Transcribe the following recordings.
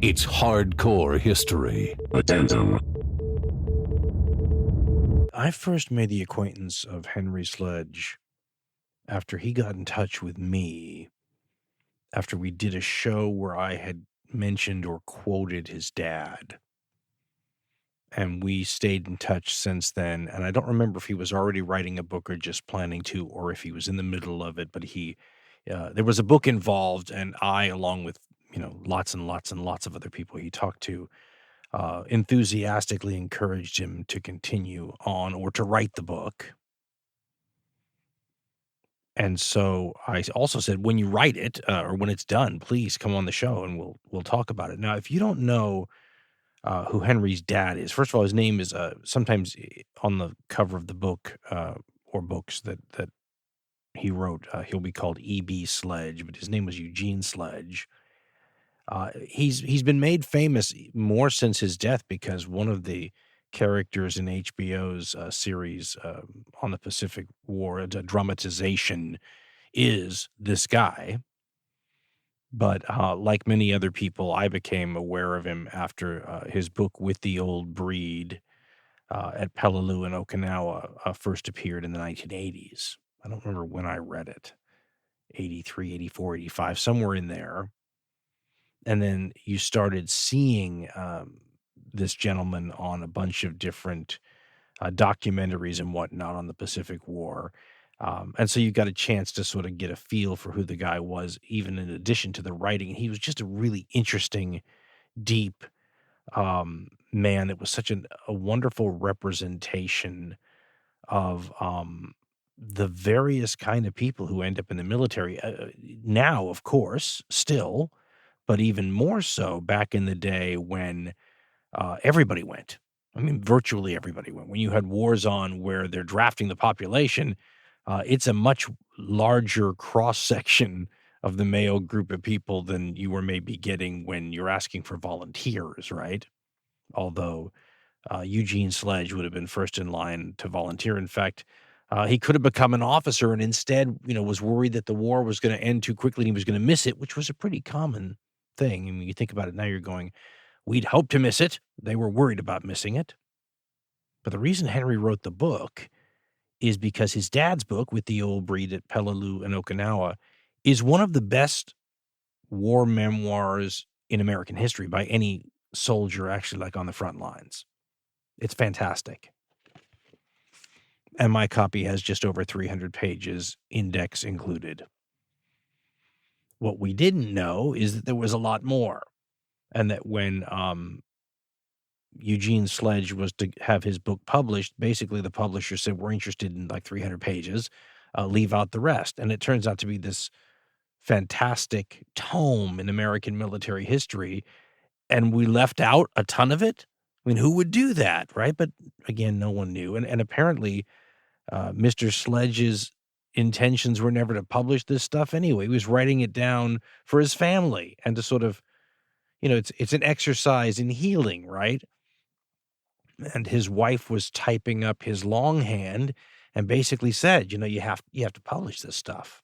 It's hardcore history. Addendum. I first made the acquaintance of Henry Sledge after he got in touch with me after we did a show where I had mentioned or quoted his dad. And we stayed in touch since then. And I don't remember if he was already writing a book or just planning to, or if he was in the middle of it. But there was a book involved, and I, along with lots and lots and lots of other people he talked to, enthusiastically encouraged him to continue on or to write the book. And so I also said, when you write it or when it's done, please come on the show and we'll talk about it. Now, if you don't know who Henry's dad is, first of all, his name is sometimes on the cover of the book or books that he wrote, he'll be called E.B. Sledge, but his name was Eugene Sledge. He's been made famous more since his death because one of the characters in HBO's series on the Pacific War, a dramatization, is this guy. But like many other people, I became aware of him after his book With the Old Breed at Peleliu and Okinawa first appeared in the 1980s. I don't remember when I read it, 83, 84, 85, somewhere in there. And then you started seeing this gentleman on a bunch of different documentaries and whatnot on the Pacific War. And so you got a chance to sort of get a feel for who the guy was, even in addition to the writing. And he was just a really interesting, deep man that was such a wonderful representation of the various kind of people who end up in the military. Now, of course, still, but even more so back in the day when everybody went. I mean, virtually everybody went. When you had wars on where they're drafting the population, it's a much larger cross-section of the male group of people than you were maybe getting when you're asking for volunteers, right? Although Eugene Sledge would have been first in line to volunteer. In fact, he could have become an officer and instead, was worried that the war was going to end too quickly and he was going to miss it, which was a pretty common thing. I mean, you think about it now, you're going, we'd hoped to miss it. They were worried about missing it. But the reason Henry wrote the book is because his dad's book, With the Old Breed at Peleliu and Okinawa, is one of the best war memoirs in American history by any soldier actually like on the front lines. It's fantastic. And my copy has just over 300 pages, index included. What we didn't know is that there was a lot more, and that when Eugene Sledge was to have his book published, basically the publisher said, we're interested in like 300 pages, leave out the rest. And it turns out to be this fantastic tome in American military history, and we left out a ton of it. I mean, who would do that, right? But again, no one knew. And apparently Mr. Sledge's intentions were never to publish this stuff anyway. He was writing it down for his family and to sort of, it's an exercise in healing, right? And his wife was typing up his longhand and basically said, you have to publish this stuff.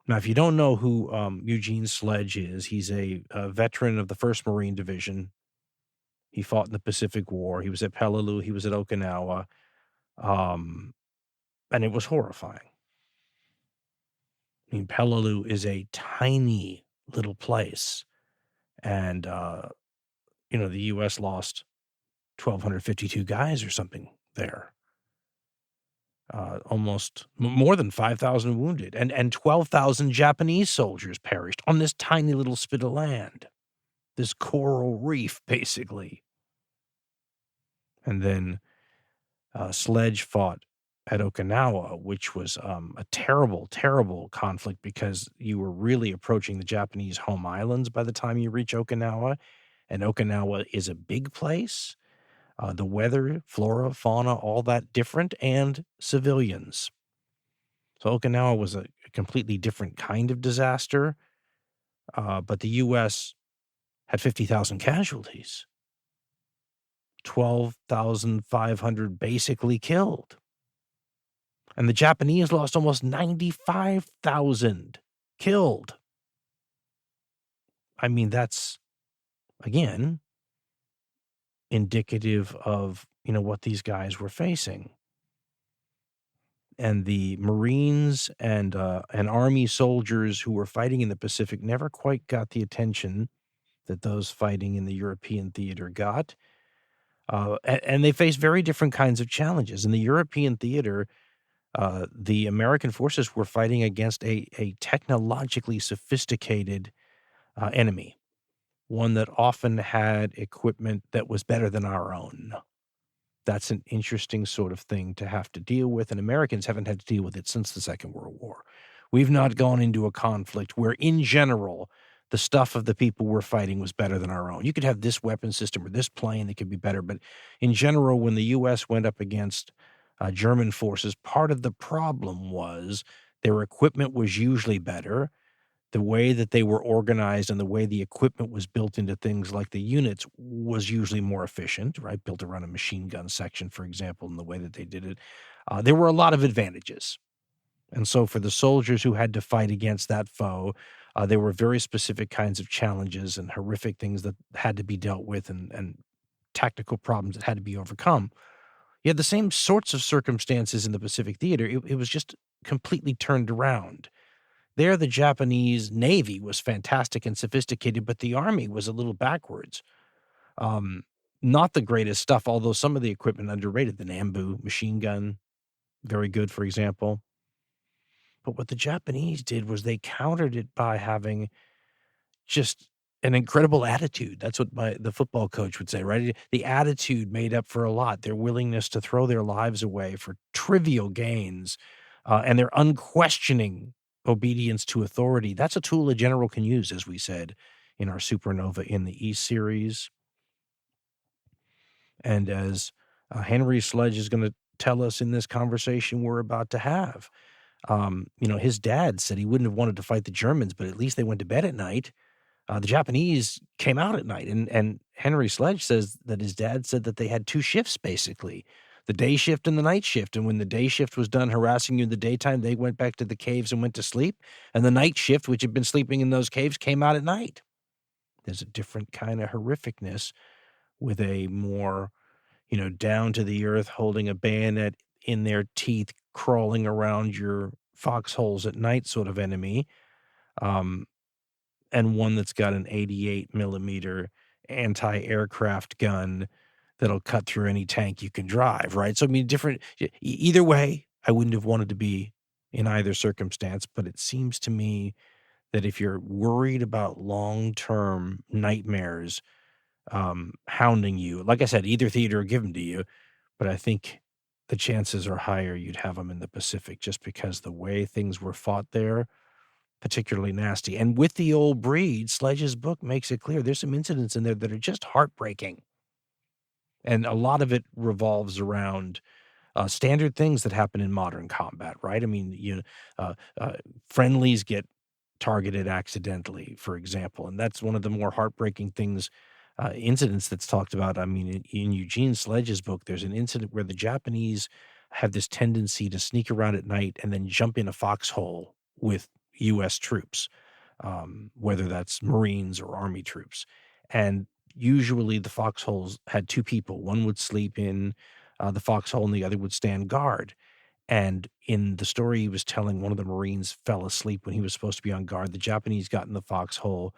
Now, if you don't know who Eugene Sledge is, he's a veteran of the 1st Marine Division. He fought in the Pacific War. He was at Peleliu. He was at Okinawa. And it was horrifying. I mean, Peleliu is a tiny little place. And, the U.S. lost 1,252 guys or something there. Almost more than 5,000 wounded. And 12,000 Japanese soldiers perished on this tiny little spit of land. This coral reef, basically. And then Sledge fought at Okinawa, which was a terrible, terrible conflict because you were really approaching the Japanese home islands by the time you reach Okinawa. And Okinawa is a big place. The weather, flora, fauna, all that different, and civilians. So Okinawa was a completely different kind of disaster. But the U.S. had 50,000 casualties. 12,500 basically killed. And the Japanese lost almost 95,000 killed. I mean, that's, again, indicative of, what these guys were facing. And the Marines and Army soldiers who were fighting in the Pacific never quite got the attention that those fighting in the European theater got. And they faced very different kinds of challenges. In the European theater, the American forces were fighting against a technologically sophisticated enemy, one that often had equipment that was better than our own. That's an interesting sort of thing to have to deal with, and Americans haven't had to deal with it since the Second World War. We've not gone into a conflict where, in general, the stuff of the people we're fighting was better than our own. You could have this weapon system or this plane that could be better, but in general, when the U.S. went up against German forces, part of the problem was their equipment was usually better. The way that they were organized and the way the equipment was built into things like the units was usually more efficient, right? Built around a machine gun section, for example, and the way that they did it. There were a lot of advantages. And so for the soldiers who had to fight against that foe, there were very specific kinds of challenges and horrific things that had to be dealt with and tactical problems that had to be overcome. You had the same sorts of circumstances in the Pacific Theater. It was just completely turned around. There, the Japanese Navy was fantastic and sophisticated, but the Army was a little backwards. Um, Not the greatest stuff, although some of the equipment underrated. The Nambu machine gun, very good, for example. But what the Japanese did was they countered it by having just an incredible attitude. That's what the football coach would say, right? The attitude made up for a lot. Their willingness to throw their lives away for trivial gains, and their unquestioning obedience to authority. That's a tool a general can use, as we said in our Supernova in the East series. And as Henry Sledge is going to tell us in this conversation we're about to have, his dad said he wouldn't have wanted to fight the Germans, but at least they went to bed at night. The Japanese came out at night, and Henry Sledge says that his dad said that they had two shifts, basically, the day shift and the night shift. And when the day shift was done harassing you in the daytime, they went back to the caves and went to sleep. And the night shift, which had been sleeping in those caves, came out at night. There's a different kind of horrificness with a more, down to the earth, holding a bayonet in their teeth, crawling around your foxholes at night sort of enemy. And one that's got an 88 millimeter anti-aircraft gun that'll cut through any tank you can drive, right? So, I mean, either way, I wouldn't have wanted to be in either circumstance, but it seems to me that if you're worried about long-term nightmares hounding you, like I said, either theater will give them to you, but I think the chances are higher you'd have them in the Pacific just because the way things were fought there, particularly nasty. And with the old breed, Sledge's book makes it clear there's some incidents in there that are just heartbreaking. And a lot of it revolves around standard things that happen in modern combat, right? I mean, friendlies get targeted accidentally, for example, and that's one of the more heartbreaking things, incidents that's talked about. I mean, in Eugene Sledge's book, there's an incident where the Japanese have this tendency to sneak around at night and then jump in a foxhole with U.S. troops, whether that's Marines or Army troops. And usually the foxholes had two people. One would sleep in the foxhole and the other would stand guard. And in the story he was telling, one of the Marines fell asleep when he was supposed to be on guard. The Japanese got in the foxhole,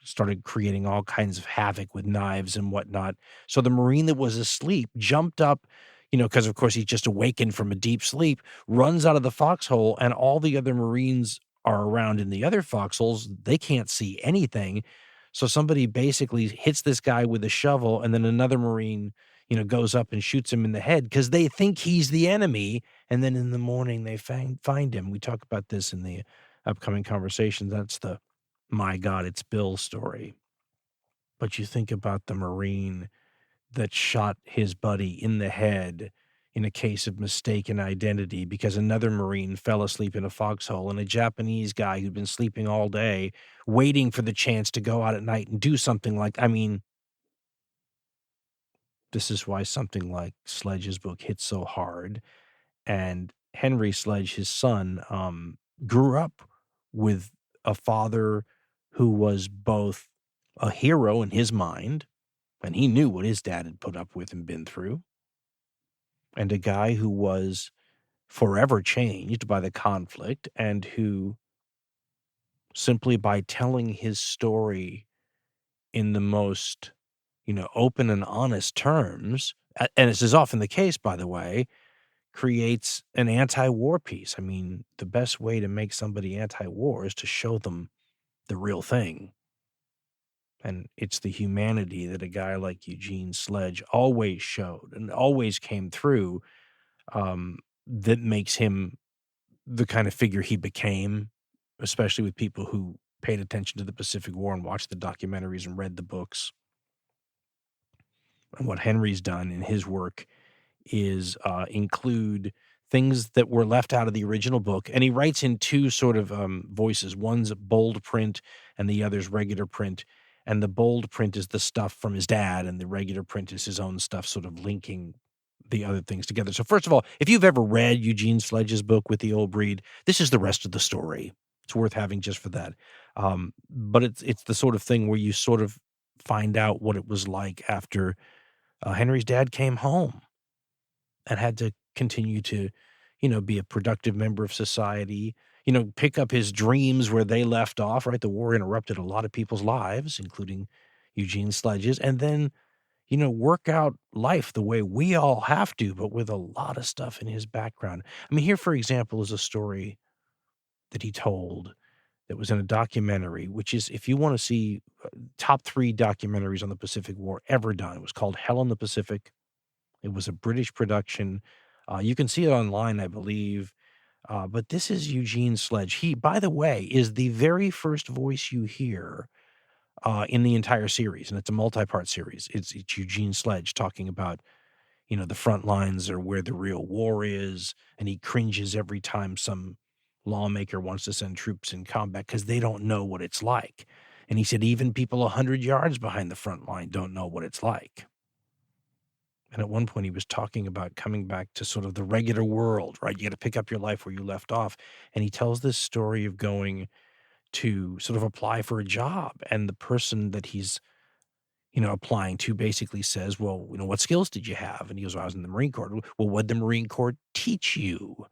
started creating all kinds of havoc with knives and whatnot. So the Marine that was asleep jumped up, because of course he's just awakened from a deep sleep, runs out of the foxhole, and all the other Marines are around in the other foxholes. They can't see anything. So somebody basically hits this guy with a shovel, and then another Marine, goes up and shoots him in the head because they think he's the enemy. And then in the morning they find him. We talk about this in the upcoming conversation. That's the "My God, It's Bill" story. But you think about the Marine that shot his buddy in the head in a case of mistaken identity because another Marine fell asleep in a foxhole, and a Japanese guy who'd been sleeping all day waiting for the chance to go out at night and do something I mean, this is why something like Sledge's book hits so hard. And Henry Sledge, his son, grew up with a father who was both a hero in his mind, and he knew what his dad had put up with and been through, and a guy who was forever changed by the conflict and who, simply by telling his story in the most, open and honest terms, and this is often the case, by the way, creates an anti-war piece. I mean, the best way to make somebody anti-war is to show them the real thing. And it's the humanity that a guy like Eugene Sledge always showed and always came through, that makes him the kind of figure he became, especially with people who paid attention to the Pacific War and watched the documentaries and read the books. And what Henry's done in his work is include things that were left out of the original book. And he writes in two sort of voices. One's bold print and the other's regular print. And the bold print is the stuff from his dad, and the regular print is his own stuff, sort of linking the other things together. So first of all, if you've ever read Eugene Sledge's book With the Old Breed, this is the rest of the story. It's worth having just for that. But it's the sort of thing where you sort of find out what it was like after Henry's dad came home and had to continue to, be a productive member of society, pick up his dreams where they left off, right? The war interrupted a lot of people's lives, including Eugene Sledge's, and then, work out life the way we all have to, but with a lot of stuff in his background. I mean, here, for example, is a story that he told that was in a documentary, which is, if you want to see top 3 documentaries on the Pacific War ever done, it was called Hell in the Pacific. It was a British production. You can see it online, I believe. But this is Eugene Sledge. He, by the way, is the very first voice you hear in the entire series, and it's a multi-part series. It's Eugene Sledge talking about, the front lines are where the real war is, and he cringes every time some lawmaker wants to send troops in combat because they don't know what it's like. And he said even people 100 yards behind the front line don't know what it's like. And at one point he was talking about coming back to sort of the regular world, right? You got to pick up your life where you left off. And he tells this story of going to sort of apply for a job. And the person that he's, applying to basically says, well, what skills did you have? And he goes, well, I was in the Marine Corps. Well, what did the Marine Corps teach you?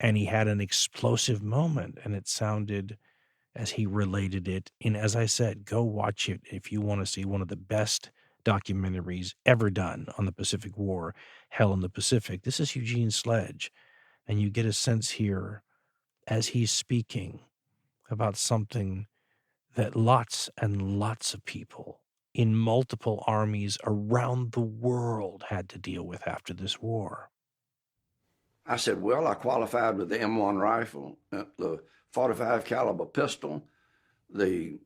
And he had an explosive moment, and it sounded, as he related it, and as I said, go watch it if you want to see one of the best documentaries ever done on the Pacific War, Hell in the Pacific. This is Eugene Sledge, and you get a sense here as he's speaking about something that lots and lots of people in multiple armies around the world had to deal with after this war. I said, well, I qualified with the M1 rifle, the 45 caliber pistol, the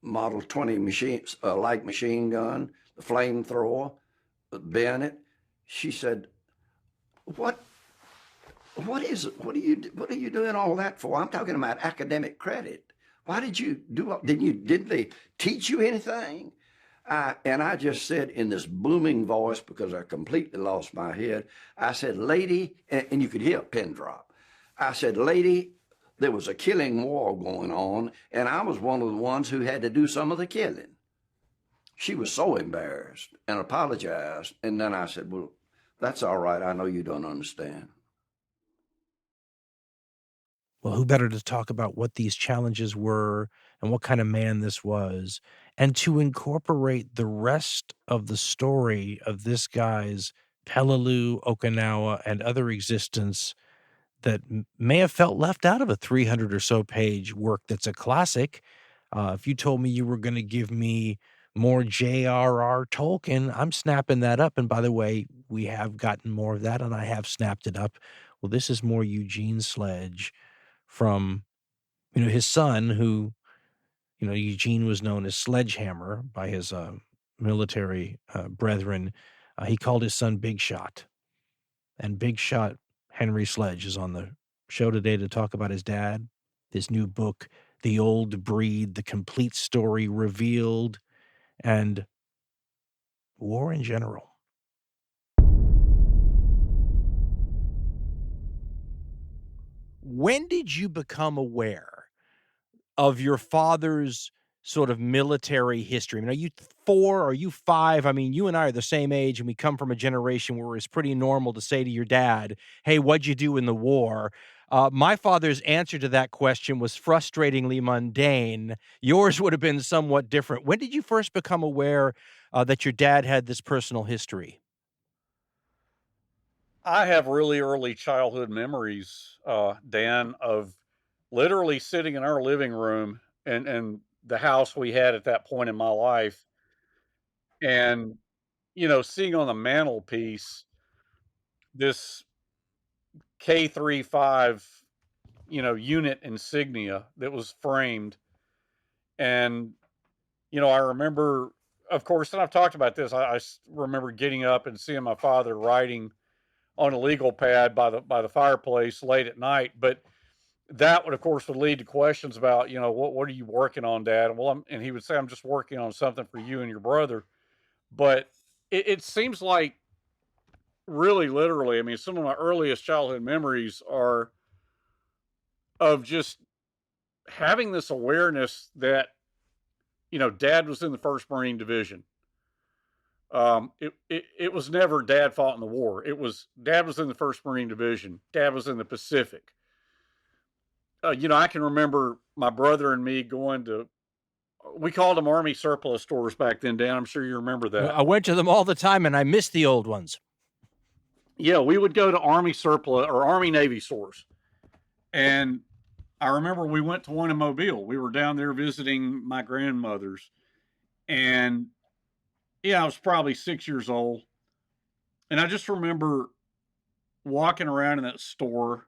Model 20 light machine gun, the flamethrower, the bayonet. She said, what are you doing all that for? I'm talking about academic credit. Why did you do? Did they teach you anything? And I just said in this booming voice, because I completely lost my head, I said, lady, and you could hear a pin drop. I said, lady, there was a killing war going on, and I was one of the ones who had to do some of the killing. She was so embarrassed and apologized. And then I said, well, that's all right. I know you don't understand. Well, who better to talk about what these challenges were and what kind of man this was, and to incorporate the rest of the story of this guy's Peleliu, Okinawa, and other existence that may have felt left out of a 300 or so page work that's a classic. If you told me you were going to give me more J.R.R. Tolkien, I'm snapping that up. And by the way, we have gotten more of that, and I have snapped it up. Well, this is more Eugene Sledge from, his son, who, Eugene was known as Sledgehammer by his military brethren. He called his son Big Shot. And Big Shot Henry Sledge is on the show today to talk about his dad, his new book, The Old Breed, The Complete Story Revealed, and war in general. When did you become aware of your father's sort of military history? I mean, are you 4? Are you 5? I mean, you and I are the same age, and we come from a generation where it's pretty normal to say to your dad, "Hey, what'd you do in the war?" My father's answer to that question was frustratingly mundane. Yours would have been somewhat different. When did you first become aware that your dad had this personal history? I have really early childhood memories, Dan, of literally sitting in our living room and the house we had at that point in my life, and seeing on the mantelpiece this K35, unit insignia that was framed, and I remember, of course, and I've talked about this. I remember getting up and seeing my father writing on a legal pad by the fireplace late at night. But that would, of course, would lead to questions about, what are you working on, Dad? Well, and he would say, I'm just working on something for you and your brother. But it seems like really literally, I mean, some of my earliest childhood memories are of just having this awareness that, Dad was in the First Marine Division. It was never Dad fought in the war. It was Dad was in the First Marine Division. Dad was in the Pacific. I can remember my brother and me going to, we called them Army surplus stores back then, Dan. I'm sure you remember that. I went to them all the time, and I miss the old ones. Yeah, we would go to Army surplus or Army Navy stores. And I remember we went to one in Mobile. We were down there visiting my grandmother's. And yeah, I was probably 6 years old. And I just remember walking around in that store,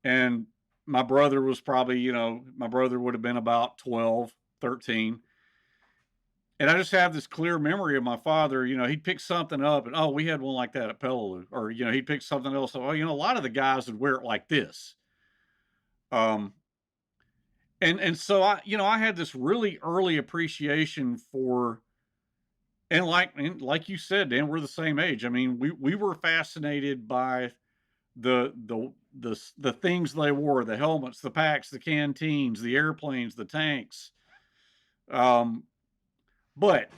and my brother was probably, my brother would have been about 12, 13. And I just have this clear memory of my father, he'd pick something up and, oh, we had one like that at Peleliu. Or, he'd pick something else. Oh, a lot of the guys would wear it like this. Um, and so I had this really early appreciation for, and like you said, Dan, we're the same age. I mean, we were fascinated by the things they wore, the helmets, the packs, the canteens, the airplanes, the tanks. But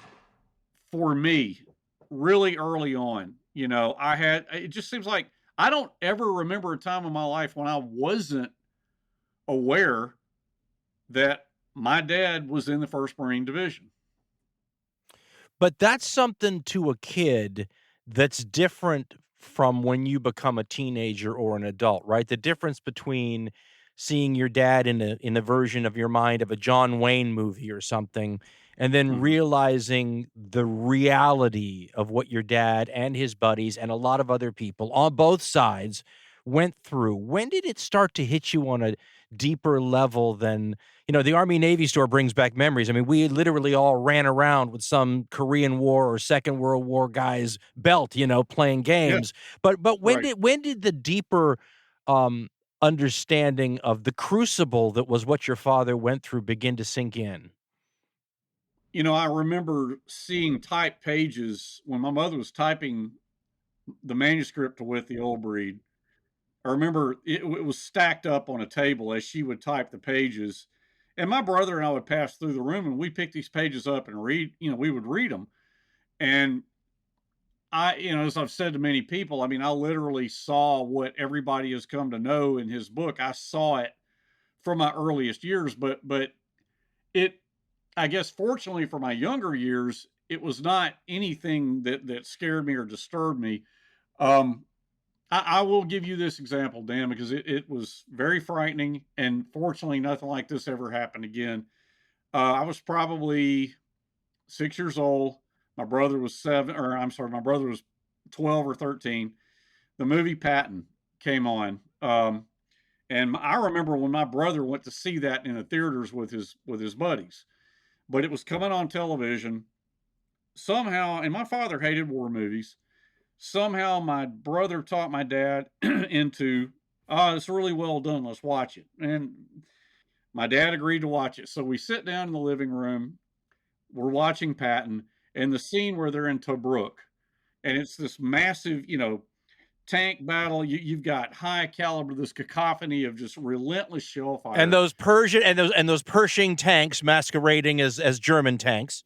for me, really early on, it just seems like I don't ever remember a time in my life when I wasn't aware that my dad was in the First Marine Division. But that's something to a kid that's different from when you become a teenager or an adult, right? The difference between seeing your dad in a version of your mind of a John Wayne movie or something, and then Mhm. realizing the reality of what your dad and his buddies and a lot of other people on both sides went through. When did it start to hit you on a deeper level than, the Army Navy store brings back memories. I mean, we literally all ran around with some Korean War or Second World War guy's belt, playing Yeah, games. But when right. did the deeper um understanding of the crucible that was what your father went through begin to sink in? I remember seeing typed pages when my mother was typing the manuscript to With the Old Breed. I remember it was stacked up on a table as she would type the pages. And my brother and I would pass through the room and we pick these pages up and read, we would read them. And as I've said to many people, I mean, I literally saw what everybody has come to know in his book. I saw it from my earliest years, but it, I guess, fortunately for my younger years, it was not anything that scared me or disturbed me. Um, I will give you this example, Dan, because it was very frightening, and fortunately, nothing like this ever happened again. I was probably 6 years old. My brother was seven, or I'm sorry, my brother was 12 or 13. The movie Patton came on, and I remember when my brother went to see that in the theaters with his buddies. But it was coming on television somehow, and my father hated war movies. Somehow, my brother taught my dad into, oh, it's really well done. Let's watch it. And my dad agreed to watch it. So we sit down in the living room. We're watching Patton and the scene where they're in Tobruk. And it's this massive, tank battle. You've got high caliber, this cacophony of just relentless shell fire, and those Pershing tanks masquerading as German tanks.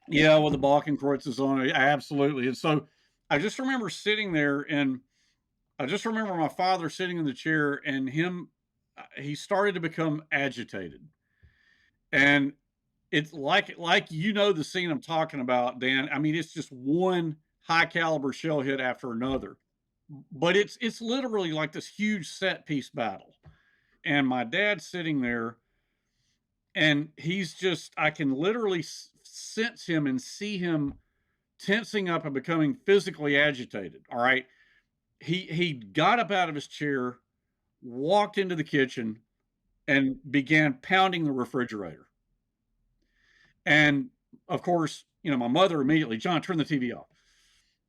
Yeah, with the Balkenkreuzes on it, absolutely. And so I just remember sitting there, and I just remember my father sitting in the chair, and he started to become agitated, and it's like the scene I'm talking about, Dan. I mean, it's just one high caliber shell hit after another, but it's literally like this huge set piece battle, and my dad's sitting there, and I can literally sense him and see him tensing up and becoming physically agitated. All right, he got up out of his chair, walked into the kitchen, and began pounding the refrigerator. And of course, my mother immediately, John, turn the TV off.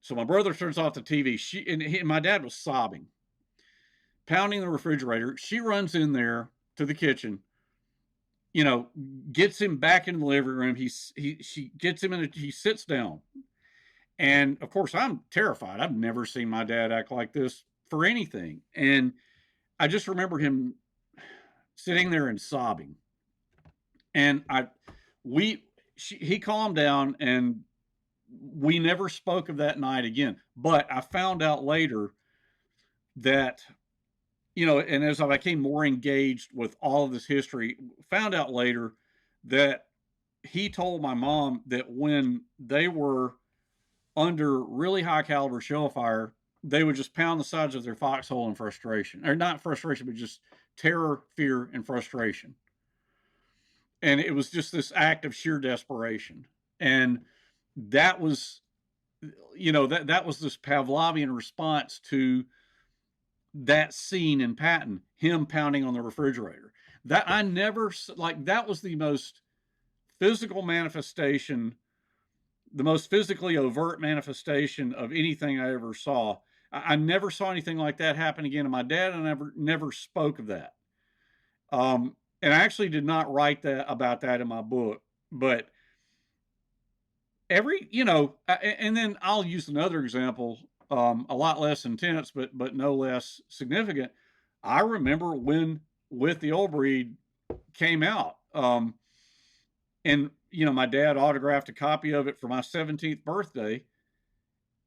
So my brother turns off the TV. And my dad was sobbing, pounding the refrigerator. She runs in there to the kitchen, gets him back in the living room. She gets him he sits down. And of course, I'm terrified. I've never seen my dad act like this for anything. And I just remember him sitting there and sobbing. And he calmed down, and we never spoke of that night again. But I found out later that, and as I became more engaged with all of this history, found out later that he told my mom that when they were under really high caliber shell fire, they would just pound the sides of their foxhole in frustration, or not frustration, but just terror, fear, and frustration. And it was just this act of sheer desperation. And that was, that was this Pavlovian response to that scene in Patton, him pounding on the refrigerator. That was the most physical manifestation, the most physically overt manifestation of anything I ever saw. I never saw anything like that happen again. And my dad and I never spoke of that. And I actually did not write about that in my book, but and then I'll use another example, a lot less intense, but no less significant. I remember when With the Old Breed came out, and my dad autographed a copy of it for my 17th birthday.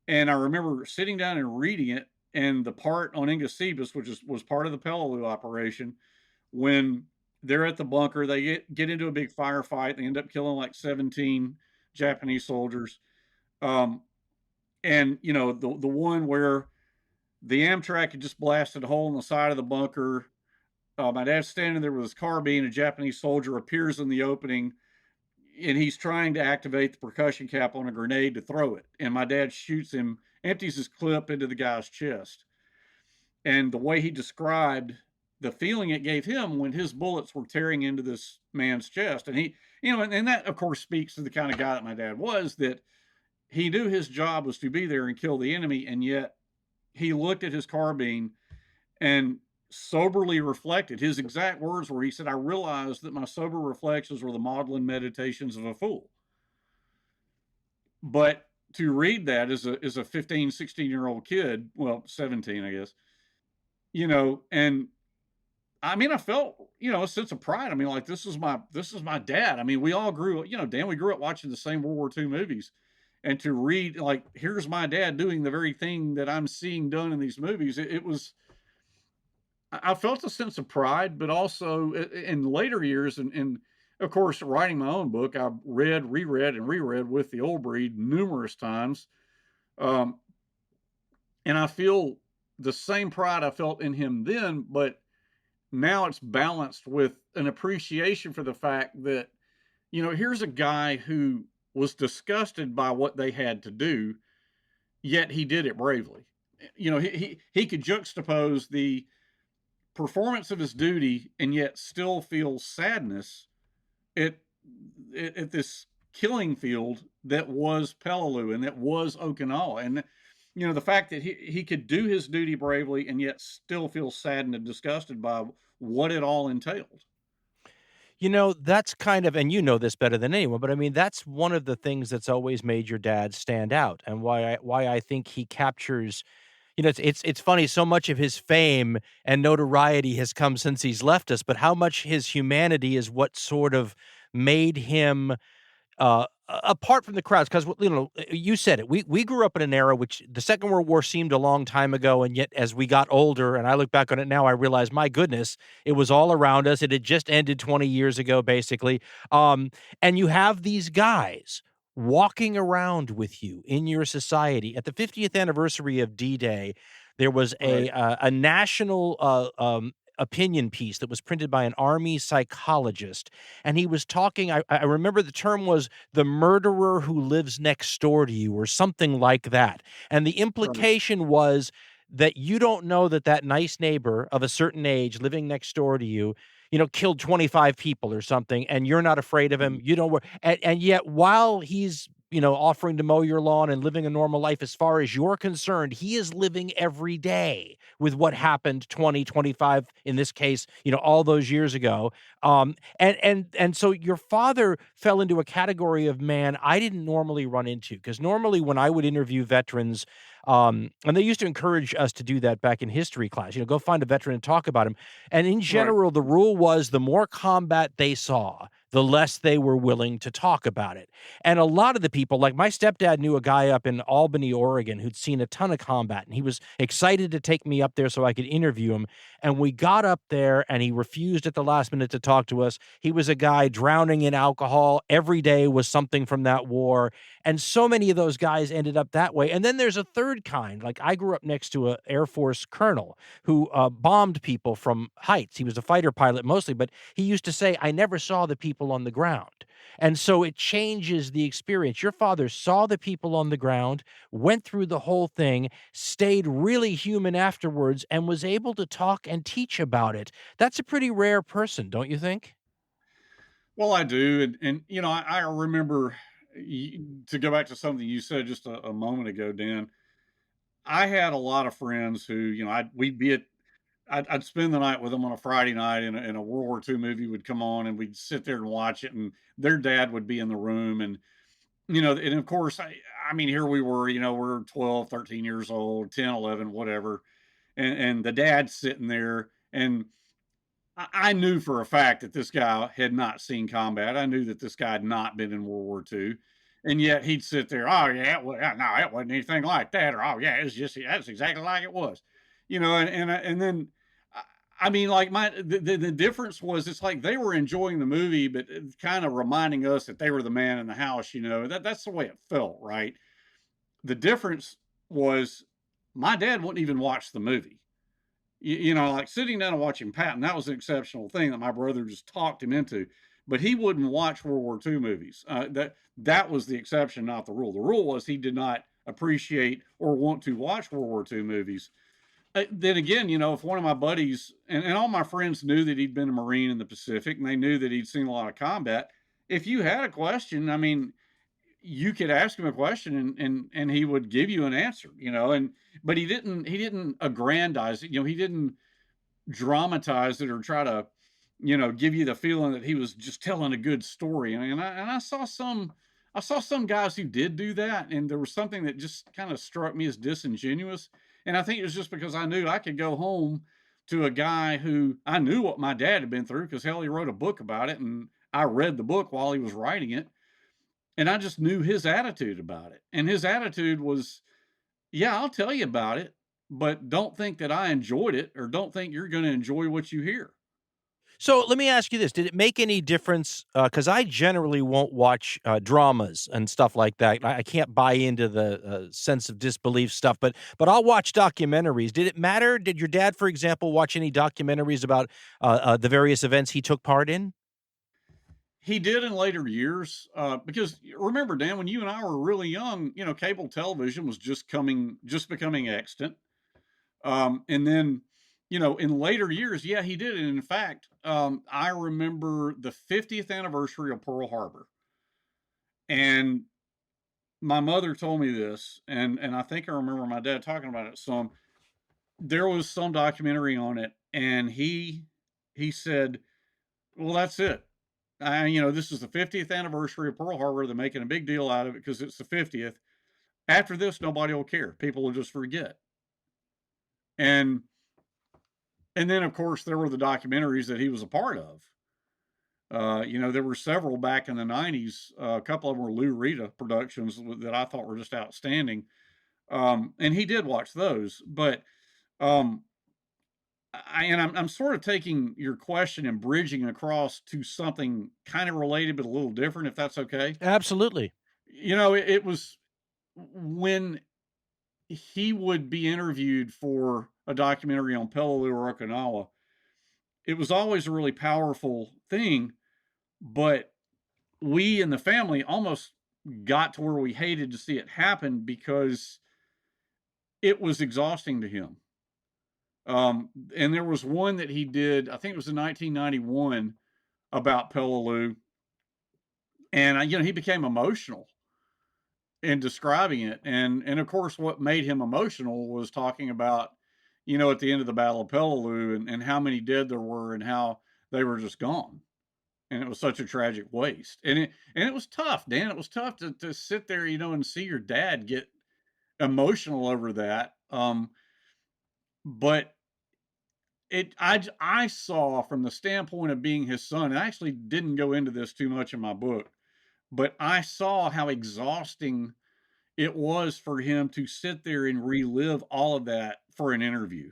And I remember sitting down and reading it, and the part on Ingusibus, which was part of the Peleliu operation, when they're at the bunker, they get into a big firefight. They end up killing like 17 Japanese soldiers. And, the one where the Amtrak had just blasted a hole in the side of the bunker. My dad's standing there with his carbine. A Japanese soldier appears in the opening, and he's trying to activate the percussion cap on a grenade to throw it. And my dad shoots him, empties his clip into the guy's chest. And the way he described the feeling it gave him when his bullets were tearing into this man's chest. And he, and that of course speaks to the kind of guy that my dad was, that he knew his job was to be there and kill the enemy. And yet he looked at his carbine and soberly reflected. His exact words were, he said, "I realized that my sober reflections were the maudlin meditations of a fool." But to read that as a 15, 16-year-old kid, well, 17, I guess, and I mean, I felt, a sense of pride. I mean, like, this is my dad. I mean, we all grew, Dan, we grew up watching the same World War II movies. And to read, like, here's my dad doing the very thing that I'm seeing done in these movies, I felt a sense of pride, but also in later years, and of course, writing my own book, I read, reread, and reread With the Old Breed numerous times. And I feel the same pride I felt in him then, but now it's balanced with an appreciation for the fact that, here's a guy who was disgusted by what they had to do, yet he did it bravely. He could juxtapose the performance of his duty and yet still feel sadness at this killing field that was Peleliu and that was Okinawa. And, the fact that he could do his duty bravely and yet still feel saddened and disgusted by what it all entailed. That's kind of, and this better than anyone, but I mean, that's one of the things that's always made your dad stand out, and why I think he captures, It's funny, so much of his fame and notoriety has come since he's left us, but how much his humanity is what sort of made him apart from the crowds, because you said it. We grew up in an era which the Second World War seemed a long time ago, and yet as we got older, and I look back on it now, I realize, my goodness, it was all around us. It had just ended 20 years ago, basically. And you have these guys walking around with you in your society. At the 50th anniversary of D-Day, there was Right. a national opinion piece that was printed by an Army psychologist, and he was talking. I remember the term was the murderer who lives next door to you, or something like that. And the Right. implication was that you don't know that that nice neighbor of a certain age living next door to you, killed 25 people or something, and you're not afraid of him. Mhm. You don't worry. And yet, while he's offering to mow your lawn and living a normal life, as far as you're concerned, he is living every day with what happened 20, 25, in this case, all those years ago. And so your father fell into a category of man I didn't normally run into, because normally when I would interview veterans, and they used to encourage us to do that back in history class, go find a veteran and talk about him. And in Right. general, the rule was the more combat they saw, the less they were willing to talk about it. And a lot of the people, like my stepdad knew a guy up in Albany, Oregon, who'd seen a ton of combat, and he was excited to take me up there so I could interview him. And we got up there, and he refused at the last minute to talk to us. He was a guy drowning in alcohol. Every day was something from that war. And so many of those guys ended up that way. And then there's a third kind. Like, I grew up next to an Air Force colonel who bombed people from heights. He was a fighter pilot mostly, but he used to say, I never saw the people on the ground. And so it changes the experience. Your father saw the people on the ground, went through the whole thing, stayed really human afterwards, and was able to talk and teach about it. That's a pretty rare person, don't you think? Well, I do, and I remember, to go back to something you said just a moment ago, Dan. I had a lot of friends who, we'd be at, I'd spend the night with them on a Friday night, and a World War II movie would come on, and we'd sit there and watch it, and their dad would be in the room, and and of course, I mean, here we were, we're 12, 13 years old, 10, 11, whatever, and the dad's sitting there, and I knew for a fact that this guy had not seen combat. I knew that this guy had not been in World War II. And yet he'd sit there, oh, yeah, well, yeah, no, it wasn't anything like that. Or, oh, yeah, it's just, that's exactly like it was. And then, I mean, like the difference was, it's like they were enjoying the movie, but kind of reminding us that they were the man in the house, that's the way it felt, right? The difference was my dad wouldn't even watch the movie. Like sitting down and watching Patton, that was an exceptional thing that my brother just talked him into. But he wouldn't watch World War II movies. That was the exception, not the rule. The rule was he did not appreciate or want to watch World War II movies. Then again, if one of my buddies, and all my friends knew that he'd been a Marine in the Pacific, and they knew that he'd seen a lot of combat. If you had a question, I mean, you could ask him a question, and he would give you an answer, but he didn't aggrandize it, he didn't dramatize it or try to, give you the feeling that he was just telling a good story. And I saw some guys who did do that, and there was something that just kind of struck me as disingenuous. And I think it was just because I knew I could go home to a guy who I knew what my dad had been through, because hell, he wrote a book about it, and I read the book while he was writing it. And I just knew his attitude about it. And his attitude was, yeah, I'll tell you about it, but don't think that I enjoyed it, or don't think you're going to enjoy what you hear. So let me ask you this. Did it make any difference? Because I generally won't watch dramas and stuff like that. I can't buy into the sense of disbelief stuff, but I'll watch documentaries. Did it matter? Did your dad, for example, watch any documentaries about the various events he took part in? He did in later years, because remember, Dan, when you and I were really young, cable television was just becoming extant. And then, in later years, yeah, he did. And in fact, I remember the 50th anniversary of Pearl Harbor. And my mother told me this, and I think I remember my dad talking about it some. There was some documentary on it, and he said, well, that's it. This is the 50th anniversary of Pearl Harbor. They're making a big deal out of it because it's the 50th. After this, nobody will care. People will just forget. And then of course there were the documentaries that he was a part of. There were several back in the 90s. A couple of them were Lou Rita productions that I thought were just outstanding. And he did watch those, but um, I'm sort of taking your question and bridging across to something kind of related, but a little different, if that's okay. Absolutely. It was when he would be interviewed for a documentary on Peleliu or Okinawa. It was always a really powerful thing, but we in the family almost got to where we hated to see it happen because it was exhausting to him. And there was one that he did, I think it was in 1991, about Peleliu, and he became emotional in describing it, and of course, what made him emotional was talking about, at the end of the Battle of Peleliu, and how many dead there were, and how they were just gone, and it was such a tragic waste, and it was tough, Dan. It was tough to sit there, and see your dad get emotional over that. But I saw from the standpoint of being his son, and I actually didn't go into this too much in my book, but I saw how exhausting it was for him to sit there and relive all of that for an interview.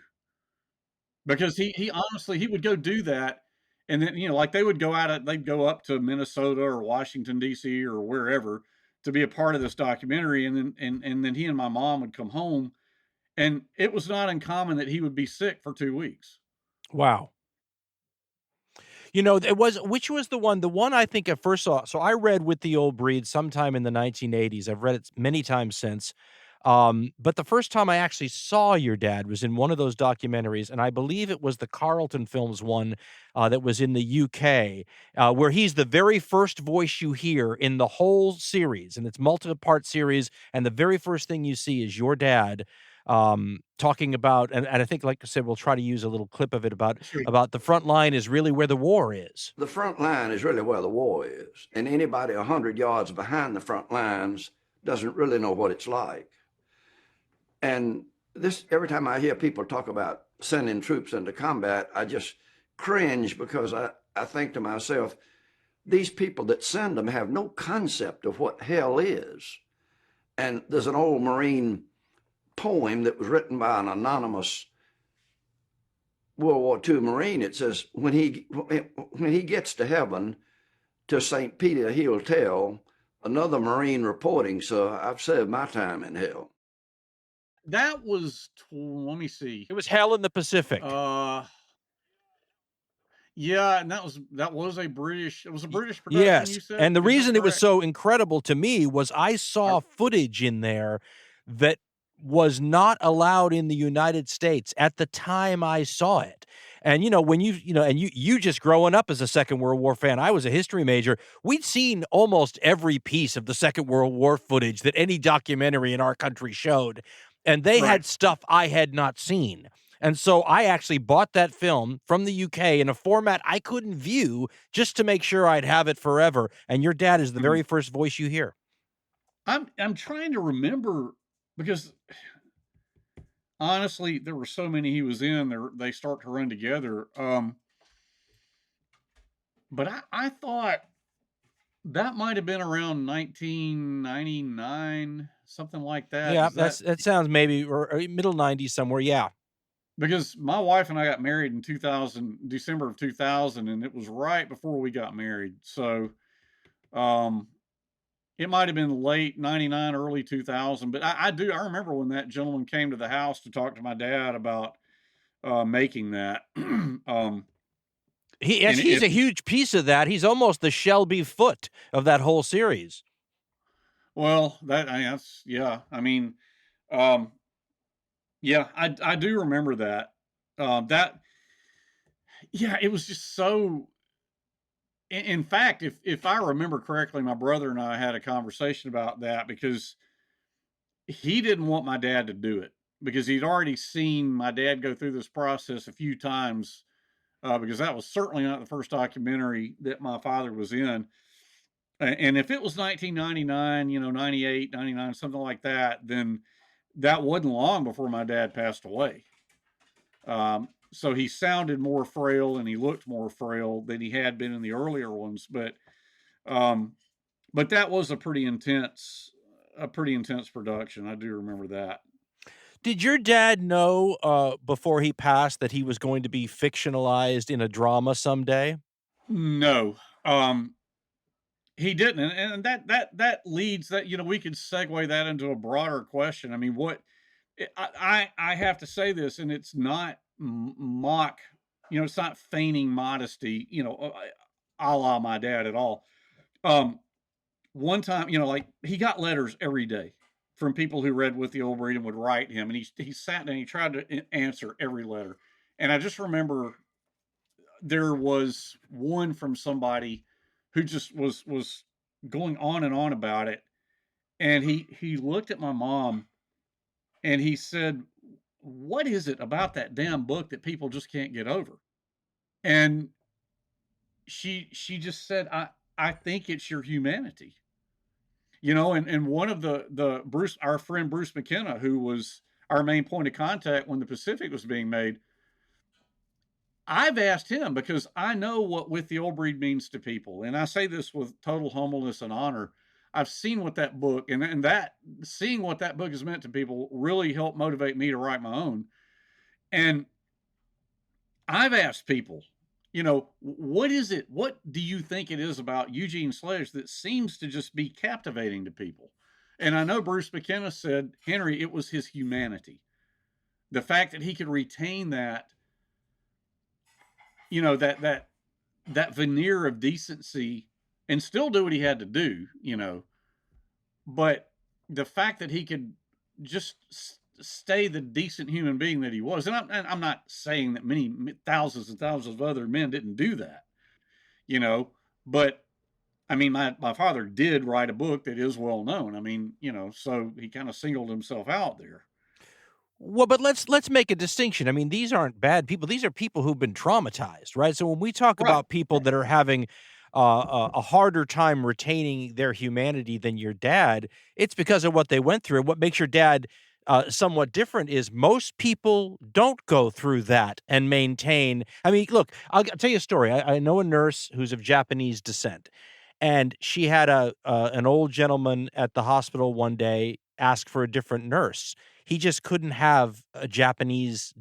Because he honestly, he would go do that, and then, like they'd go up to Minnesota or Washington, D.C. or wherever to be a part of this documentary, and then he and my mom would come home, and it was not uncommon that he would be sick for 2 weeks. Wow. Which was the one I think I first saw. So I read With the Old Breed sometime in the 1980s. I've read it many times since. But the first time I actually saw your dad was in one of those documentaries, and I believe it was the Carlton Films one that was in the UK, where he's the very first voice you hear in the whole series, and it's multi-part series, and the very first thing you see is your dad talking about, and I think, like I said, we'll try to use a little clip of it about the front line is really where the war is. The front line is really where the war is, and anybody 100 yards behind the front lines doesn't really know what it's like. And this, every time I hear people talk about sending troops into combat, I just cringe, because I think to myself, these people that send them have no concept of what hell is. And there's an old Marine poem that was written by an anonymous World War II Marine. It says, when he gets to heaven, to St. Peter he'll tell, another Marine reporting, sir, I've served my time in hell. That was, let me see. It was Hell in the Pacific. Yeah, and that was a British. It was a British production. Yes, you said? And the reason it was so incredible to me was I saw footage in there that was not allowed in the United States at the time I saw it. And when you just growing up as a Second World War fan, I was a history major. We'd seen almost every piece of the Second World War footage that any documentary in our country showed, and they had stuff I had not seen. And so I actually bought that film from the UK in a format I couldn't view, just to make sure I'd have it forever. And your dad is the very first voice you hear. I'm trying to remember, because honestly, there were so many he was in there, they start to run together. But I thought that might have been around 1999, something like that. Yeah, that sounds maybe or middle 90s somewhere. Yeah. Because my wife and I got married in December of 2000, and it was right before we got married. So, it might have been late 99, early 2000, but I remember when that gentleman came to the house to talk to my dad about making that. He's a huge piece of that. He's almost the Shelby Foote of that whole series. Well, that's yeah. I mean, yeah, I do remember that. Yeah, it was just so. In fact, if I remember correctly, my brother and I had a conversation about that, because he didn't want my dad to do it, because he'd already seen my dad go through this process a few times, because that was certainly not the first documentary that my father was in. And if it was 1999, 98, 99, something like that, then that wasn't long before my dad passed away. So he sounded more frail and he looked more frail than he had been in the earlier ones. But that was a pretty intense production. I do remember that. Did your dad know before he passed that he was going to be fictionalized in a drama someday? No, he didn't, and that leads that we could segue that into a broader question. I mean, I have to say this, and it's not mock, it's not feigning modesty, a la my dad at all. One time, like he got letters every day from people who read With the Old Breed and would write him, and he sat down, he tried to answer every letter, and I just remember there was one from somebody who just was going on and on about it, and he looked at my mom and he said, "What is it about that damn book that people just can't get over?" And she just said, I think it's your humanity. And one of the Bruce, our friend Bruce McKenna, who was our main point of contact when the Pacific was being made, I've asked him because I know what With the Old Breed means to people. And I say this with total humbleness and honor. I've seen what that book and that seeing what that book has meant to people really helped motivate me to write my own. And I've asked people, what is it? What do you think it is about Eugene Sledge that seems to just be captivating to people? And I know Bruce McKenna said, Henry, it was his humanity. The fact that he could retain that, that veneer of decency and still do what he had to do, but the fact that he could just stay the decent human being that he was. And I'm not saying that many thousands and thousands of other men didn't do that, but I mean, my father did write a book that is well known. I mean, so he kind of singled himself out there. Well, but let's make a distinction. I mean, these aren't bad people. These are people who've been traumatized, right? So when we talk about people that are having a harder time retaining their humanity than your dad, it's because of what they went through. What makes your dad somewhat different is most people don't go through that and maintain. I mean, look, I'll tell you a story. I know a nurse who's of Japanese descent, and she had an old gentleman at the hospital one day ask for a different nurse. He just couldn't have a descendant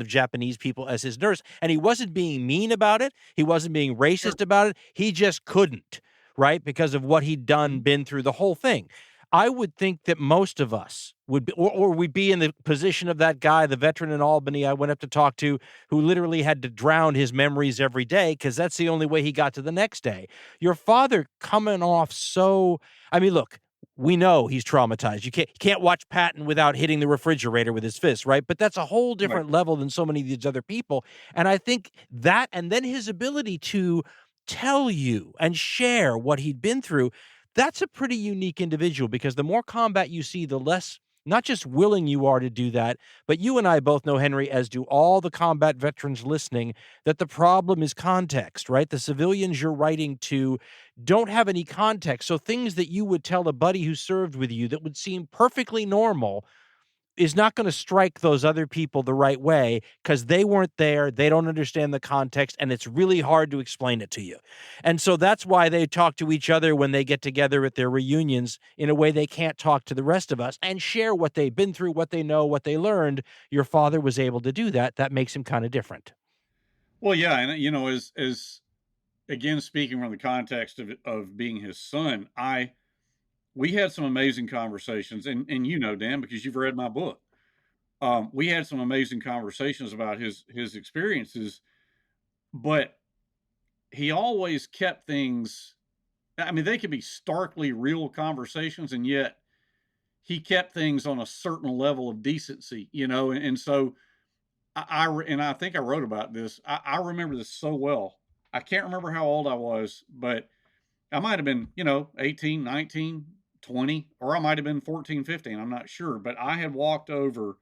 of Japanese people as his nurse. And he wasn't being mean about it. He wasn't being racist about it. He just couldn't, right? Because of what he'd been through the whole thing. I would think that most of us would be, or we'd be in the position of that guy, the veteran in Albany I went up to talk to, who literally had to drown his memories every day because that's the only way he got to the next day. Your father coming off so, I mean, look, we know he's traumatized. You can't watch Patton without hitting the refrigerator with his fist, right? But that's a whole different level than so many of these other people. And I think that, and then his ability to tell you and share what he'd been through, that's a pretty unique individual, because the more combat you see, the less, not just willing you are to do that, but you and I both know, Henry, as do all the combat veterans listening, that the problem is context, right? The civilians you're writing to don't have any context. So things that you would tell a buddy who served with you that would seem perfectly normal is not going to strike those other people the right way because they weren't there. They don't understand the context, and it's really hard to explain it to you. And so that's why they talk to each other when they get together at their reunions in a way they can't talk to the rest of us and share what they've been through, what they know, what they learned. Your father was able to do that. That makes him kind of different. Well, yeah. And, as again, speaking from the context of being his son, we had some amazing conversations, and Dan, because you've read my book. We had some amazing conversations about his experiences, but he always kept things. I mean, they could be starkly real conversations, and yet he kept things on a certain level of decency, and so I think I wrote about this. I remember this so well. I can't remember how old I was, but I might have been, 18, 19, 20, or I might have been 14, 15. I'm not sure. But I had walked over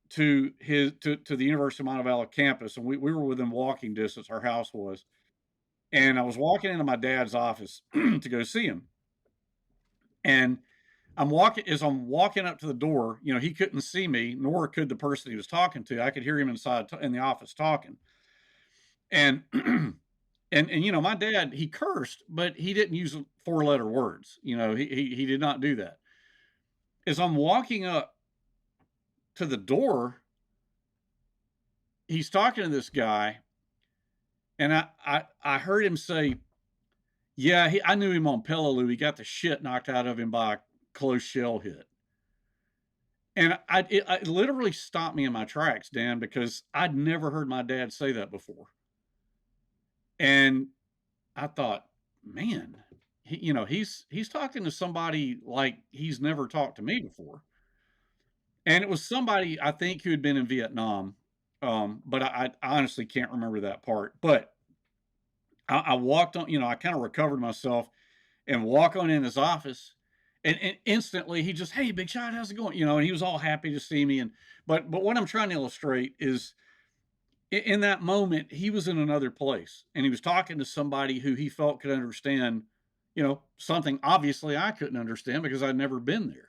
to the University of Montevallo campus, and we were within walking distance, our house was. And I was walking into my dad's office to go see him. And I'm walking up to the door, you know, he couldn't see me, nor could the person he was talking to. I could hear him inside in the office talking. And, and, you know, my dad, he cursed, but he didn't use 4-letter words. You know, he did not do that. As I'm walking up to the door, he's talking to this guy, and I heard him say, yeah, I knew him on Peleliu. He got the shit knocked out of him by a close shell hit. And it literally stopped me in my tracks, Dan, because I'd never heard my dad say that before. And I thought, man, you know, he's talking to somebody like he's never talked to me before. And it was somebody, I think, who had been in Vietnam. But I honestly can't remember that part. But I walked on, you know, I kind of recovered myself and walk on in his office. And instantly he just, hey, big shot, how's it going? You know, and he was all happy to see me. But what I'm trying to illustrate is in that moment, he was in another place, and he was talking to somebody who he felt could understand, you know, something obviously I couldn't understand because I'd never been there.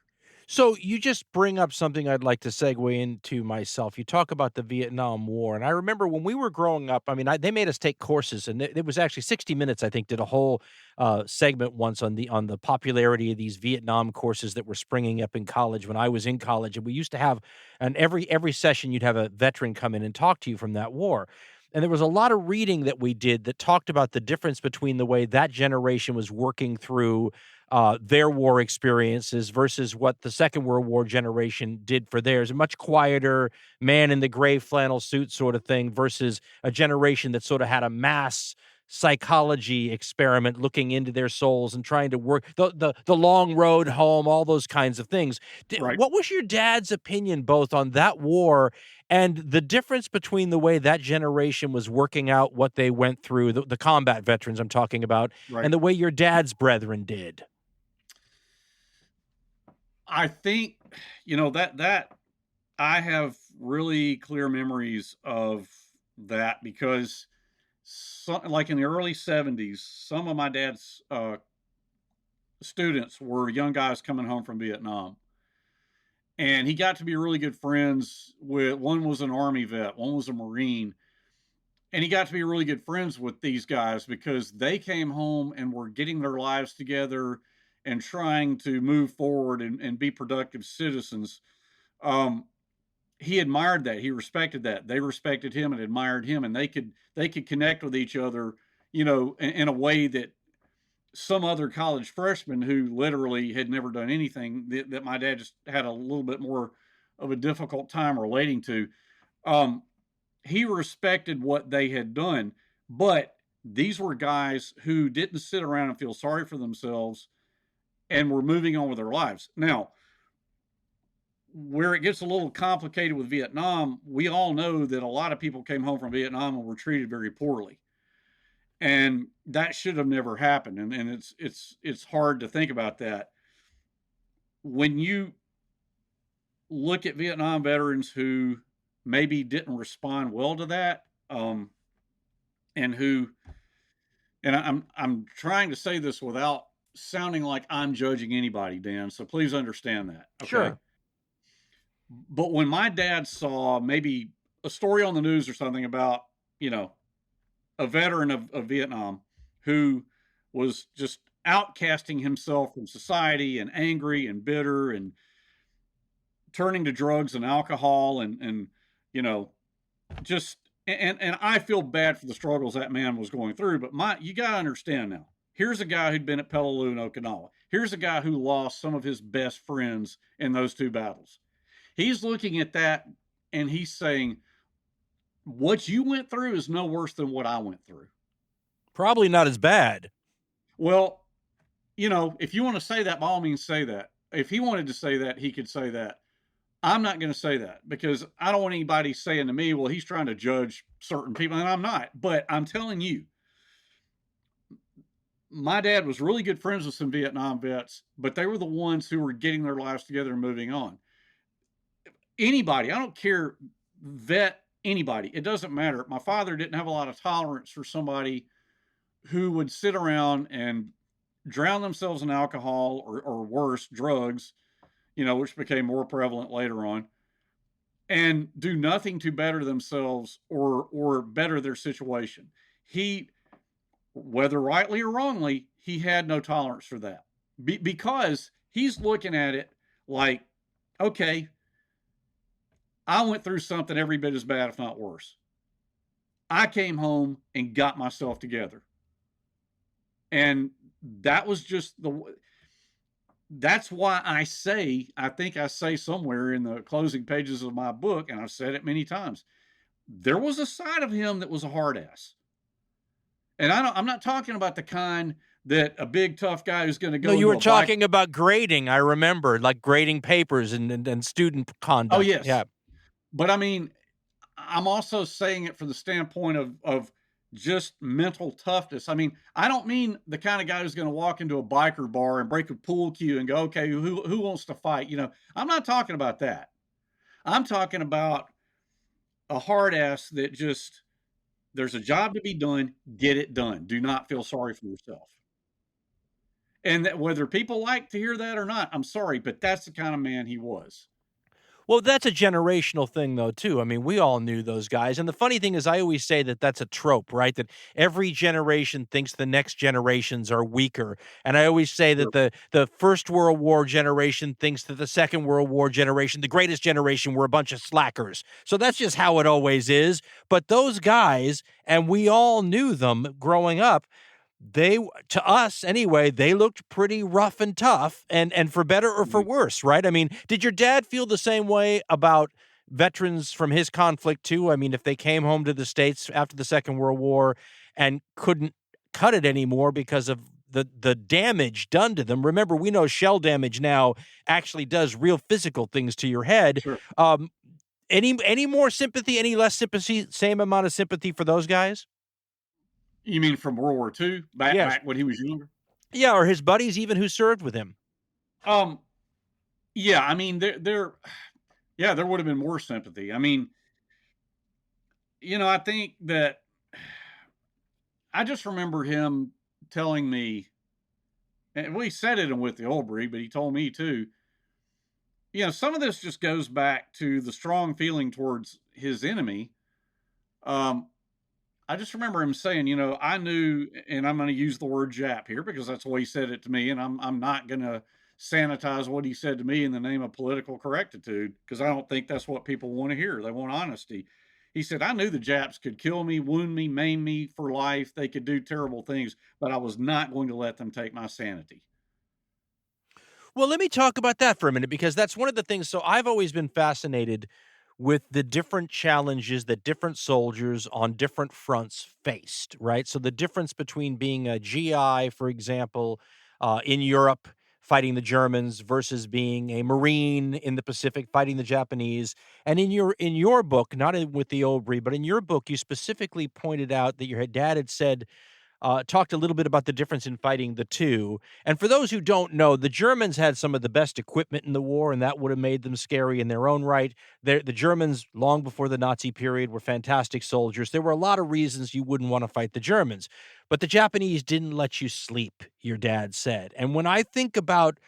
So you just bring up something I'd like to segue into myself. You talk about the Vietnam War, and I remember when we were growing up, I mean, they made us take courses, and it was actually 60 Minutes, I think, did a whole segment once on the popularity of these Vietnam courses that were springing up in college when I was in college. And we used to have, and every session you'd have a veteran come in and talk to you from that war. And there was a lot of reading that we did that talked about the difference between the way that generation was working through their war experiences versus what the Second World War generation did for theirs. A much quieter man in the gray flannel suit sort of thing versus a generation that sort of had a mass psychology experiment looking into their souls and trying to work the long road home, all those kinds of things. Right. What was your dad's opinion both on that war and the difference between the way that generation was working out what they went through, the combat veterans I'm talking about, Right. and the way your dad's brethren did? I think, you know, that I have really clear memories of that because like in the early 70s, some of my dad's students were young guys coming home from Vietnam. And he got to be really good friends with, one was an Army vet, one was a Marine. And he got to be really good friends with these guys because they came home and were getting their lives together and trying to move forward and be productive citizens. He admired that. He respected that. They respected him and admired him, and they could connect with each other, you know, in a way that some other college freshmen who literally had never done anything that my dad just had a little bit more of a difficult time relating to. He respected what they had done, but these were guys who didn't sit around and feel sorry for themselves and were moving on with their lives. Now, where it gets a little complicated with Vietnam, we all know that a lot of people came home from Vietnam and were treated very poorly. And that should have never happened. And it's hard to think about that. When you look at Vietnam veterans who maybe didn't respond well to that, and I'm trying to say this without sounding like I'm judging anybody, Dan, so please understand that. Okay? Sure. But when my dad saw maybe a story on the news or something about, you know, a veteran of Vietnam who was just outcasting himself from society and angry and bitter and turning to drugs and alcohol and you know, just, and I feel bad for the struggles that man was going through, but you got to understand now, here's a guy who'd been at Peleliu and Okinawa. Here's a guy who lost some of his best friends in those two battles. He's looking at that and he's saying, what you went through is no worse than what I went through. Probably not as bad. Well, you know, if you want to say that, by all means say that. If he wanted to say that, he could say that. I'm not going to say that because I don't want anybody saying to me, well, he's trying to judge certain people, and I'm not. But I'm telling you, my dad was really good friends with some Vietnam vets, but they were the ones who were getting their lives together and moving on. Anybody, I don't care, vet, anybody, it doesn't matter. My father didn't have a lot of tolerance for somebody who would sit around and drown themselves in alcohol or worse, drugs, which became more prevalent later on, and do nothing to better themselves or better their situation. He, whether rightly or wrongly, he had no tolerance for that because he's looking at it like, okay, I went through something every bit as bad, if not worse. I came home and got myself together. And that was just that's why I think I say somewhere in the closing pages of my book, and I've said it many times, there was a side of him that was a hard ass. And I'm not talking about the kind that a big tough guy who's going to go. No, you were talking about grading. I remember, like grading papers and student conduct. Oh yes, yeah. But I mean, I'm also saying it from the standpoint of just mental toughness. I mean, I don't mean the kind of guy who's going to walk into a biker bar and break a pool cue and go, okay, who wants to fight? I'm not talking about that. I'm talking about a hard ass that just, there's a job to be done, get it done. Do not feel sorry for yourself. And that whether people like to hear that or not, I'm sorry, but that's the kind of man he was. Well, that's a generational thing, though, too. I mean, we all knew those guys. And the funny thing is, I always say that that's a trope, right? That every generation thinks the next generations are weaker. And I always say that the First World War generation thinks that the Second World War generation, the greatest generation, were a bunch of slackers. So that's just how it always is. But those guys, and we all knew them growing up, to us anyway, they looked pretty rough and tough, and for better or for worse, right? I mean, did your dad feel the same way about veterans from his conflict too? I mean, if they came home to the States after the Second World War and couldn't cut it anymore because of the damage done to them. Remember, we know shell damage now actually does real physical things to your head. Sure. Any more sympathy, any less sympathy, same amount of sympathy for those guys? You mean from World War II, back when he was younger? Yeah, or his buddies even who served with him. Yeah, I mean, there would have been more sympathy. I mean, I think that I just remember him telling me, and we said it with the old breed, but he told me too, some of this just goes back to the strong feeling towards his enemy. I just remember him saying, I knew, and I'm going to use the word Jap here because that's the way he said it to me, and I'm not going to sanitize what he said to me in the name of political correctitude because I don't think that's what people want to hear. They want honesty. He said, I knew the Japs could kill me, wound me, maim me for life. They could do terrible things, but I was not going to let them take my sanity. Well, let me talk about that for a minute because that's one of the things. So I've always been fascinated with the different challenges that different soldiers on different fronts faced, right? So the difference between being a GI, for example, in Europe fighting the Germans versus being a Marine in the Pacific fighting the Japanese. And in your book, not with the old breed, but in your book, you specifically pointed out that your dad had said, talked a little bit about the difference in fighting the two. And for those who don't know, the Germans had some of the best equipment in the war, and that would have made them scary in their own right. The Germans, long before the Nazi period, were fantastic soldiers. There were a lot of reasons you wouldn't want to fight the Germans. But the Japanese didn't let you sleep, your dad said. And when I think about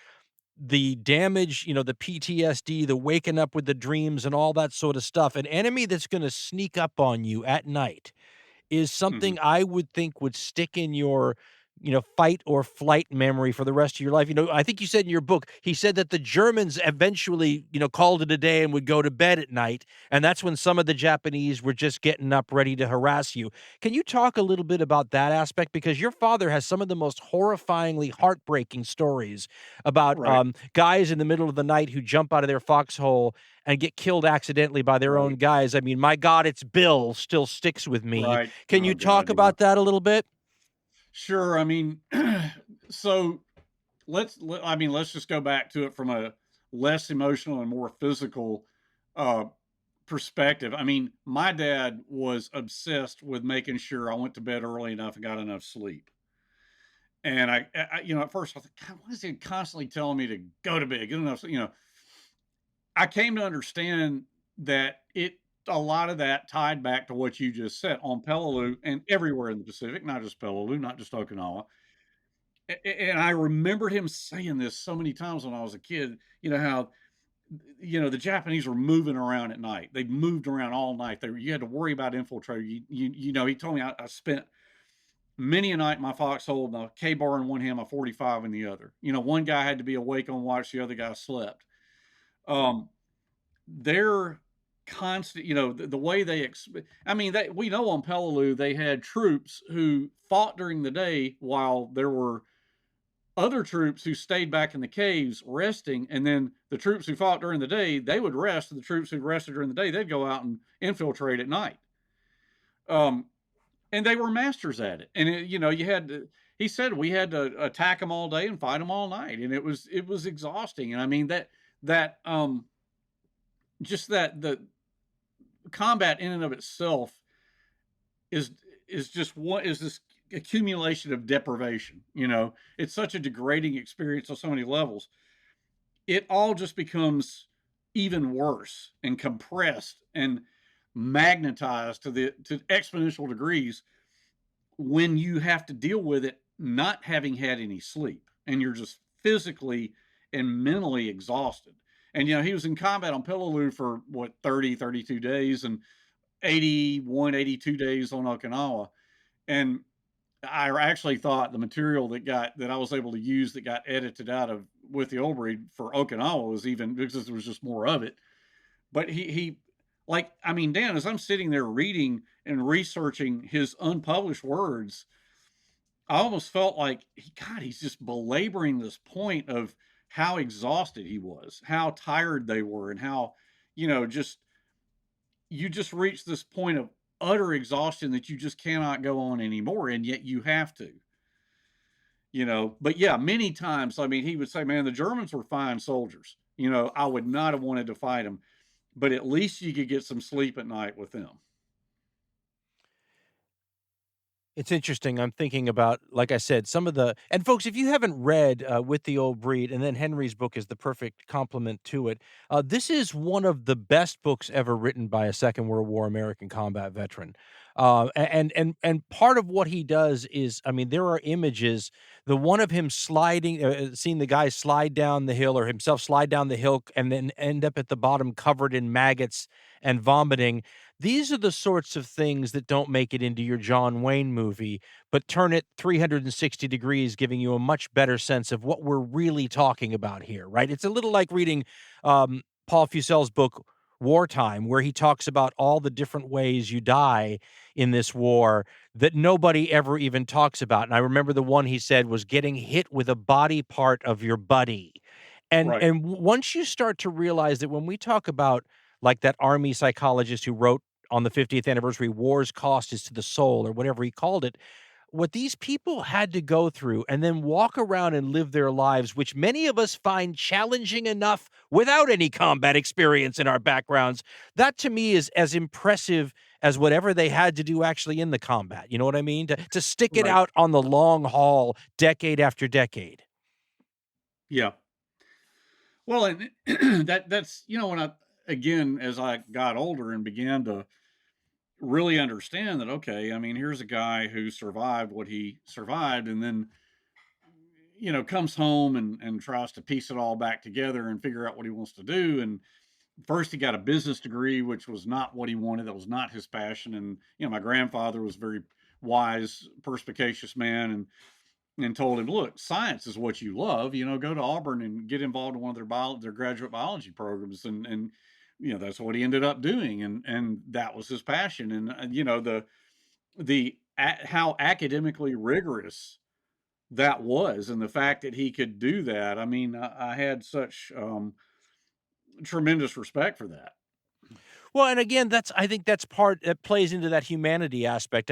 the damage, the PTSD, the waking up with the dreams and all that sort of stuff, an enemy that's going to sneak up on you at night is something I would think would stick in your, fight or flight memory for the rest of your life. I think you said in your book, he said that the Germans eventually, called it a day and would go to bed at night. And that's when some of the Japanese were just getting up ready to harass you. Can you talk a little bit about that aspect? Because your father has some of the most horrifyingly heartbreaking stories about guys in the middle of the night who jump out of their foxhole and get killed accidentally by their own guys. I mean, my God, it's Bill still sticks with me. Right. Can you talk about that a little bit? Sure. I mean, so let's just go back to it from a less emotional and more physical perspective. I mean, my dad was obsessed with making sure I went to bed early enough and got enough sleep. And I at first I thought, God, why is he constantly telling me to go to bed, get enough? I came to understand that a lot of that tied back to what you just said on Peleliu and everywhere in the Pacific, not just Peleliu, not just Okinawa. And I remembered him saying this so many times when I was a kid, how, the Japanese were moving around at night. They moved around all night. You had to worry about infiltrator. He told me I spent many a night in my foxhole, and a K-bar in one hand, my 45 in the other. One guy had to be awake on watch, the other guy slept. They're constant, the way we know on Peleliu they had troops who fought during the day while there were other troops who stayed back in the caves resting, and then the troops who fought during the day, they would rest, and the troops who rested during the day, they'd go out and infiltrate at night. And they were masters at it. And he said we had to attack them all day and fight them all night, and it was exhausting. And I mean that just that the combat in and of itself is just what is this accumulation of deprivation. It's such a degrading experience on so many levels. It all just becomes even worse and compressed and magnetized to exponential degrees when you have to deal with it not having had any sleep, and you're just physically and mentally exhausted. And he was in combat on Peleliu for 32 days, and 82 days on Okinawa. And I actually thought the material that I was able to use that got edited out of with the old breed for Okinawa was even, because there was just more of it. But Dan, as I'm sitting there reading and researching his unpublished words, I almost felt like he's just belaboring this point of how exhausted he was, how tired they were, and how, you just reach this point of utter exhaustion that you just cannot go on anymore, and yet you have to. But yeah, many times, he would say, man, the Germans were fine soldiers. I would not have wanted to fight them, but at least you could get some sleep at night with them. It's interesting. I'm thinking about, like I said, and folks, if you haven't read With the Old Breed, and then Henry's book is the perfect complement to it, this is one of the best books ever written by a Second World War American combat veteran. And part of what he does is, there are images, the one of him sliding, seeing the guy slide down the hill, or himself slide down the hill and then end up at the bottom covered in maggots and vomiting. These are the sorts of things that don't make it into your John Wayne movie, but turn it 360 degrees, giving you a much better sense of what we're really talking about here, right? It's a little like reading Paul Fusel's book, Wartime, where he talks about all the different ways you die in this war that nobody ever even talks about. And I remember the one he said was getting hit with a body part of your buddy. And Right. And once you start to realize that when we talk about, like that Army psychologist who wrote on the 50th anniversary, War's Cost is to the Soul, or whatever he called it, what these people had to go through and then walk around and live their lives, which many of us find challenging enough without any combat experience in our backgrounds, that to me is as impressive as whatever they had to do actually in the combat. You know what I mean? To stick it Right. out on the long haul, decade after decade. Yeah. Well, and that's, when as I got older and began to really understand that, okay, here's a guy who survived what he survived, and then, comes home and tries to piece it all back together and figure out what he wants to do. And first he got a business degree, which was not what he wanted. That was not his passion. And, my grandfather was a very wise, perspicacious man, and told him, look, science is what you love, go to Auburn and get involved in one of their graduate biology programs. And that's what he ended up doing. And that was his passion. And, how academically rigorous that was, and the fact that he could do that. I had such tremendous respect for that. Well, and again, I think that's part that plays into that humanity aspect.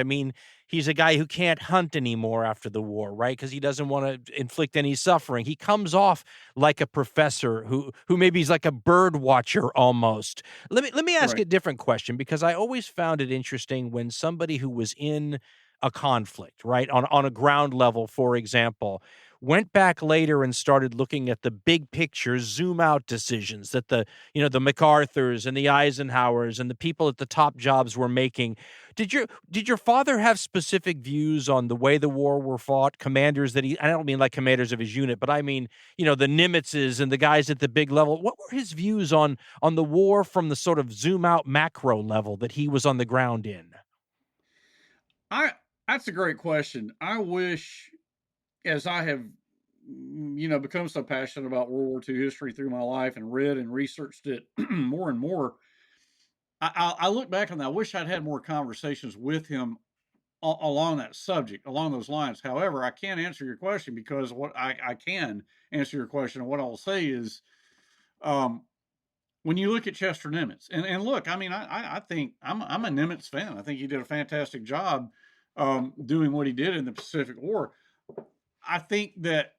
He's a guy who can't hunt anymore after the war, right? Because he doesn't want to inflict any suffering. He comes off like a professor who maybe he's like a bird watcher almost. Let me ask Right. a different question, because I always found it interesting when somebody who was in a conflict, right, on a ground level, for example, went back later and started looking at the big picture, zoom out decisions that the MacArthurs and the Eisenhowers and the people at the top jobs were making. Did your father have specific views on the way the war were fought? Commanders that I don't mean like commanders of his unit, but I mean, the Nimitzes and the guys at the big level. What were his views on the war from the sort of zoom out macro level that he was on the ground in? That's a great question. I wish, as I have, become so passionate about World War II history through my life and read and researched it more and more, I look back on that. I wish I'd had more conversations with him along that subject, along those lines. However, I can't answer your question because what I can answer your question. And what I'll say is, when you look at Chester Nimitz, and look, I mean, I think I'm a Nimitz fan. I think he did a fantastic job doing what he did in the Pacific War. I think that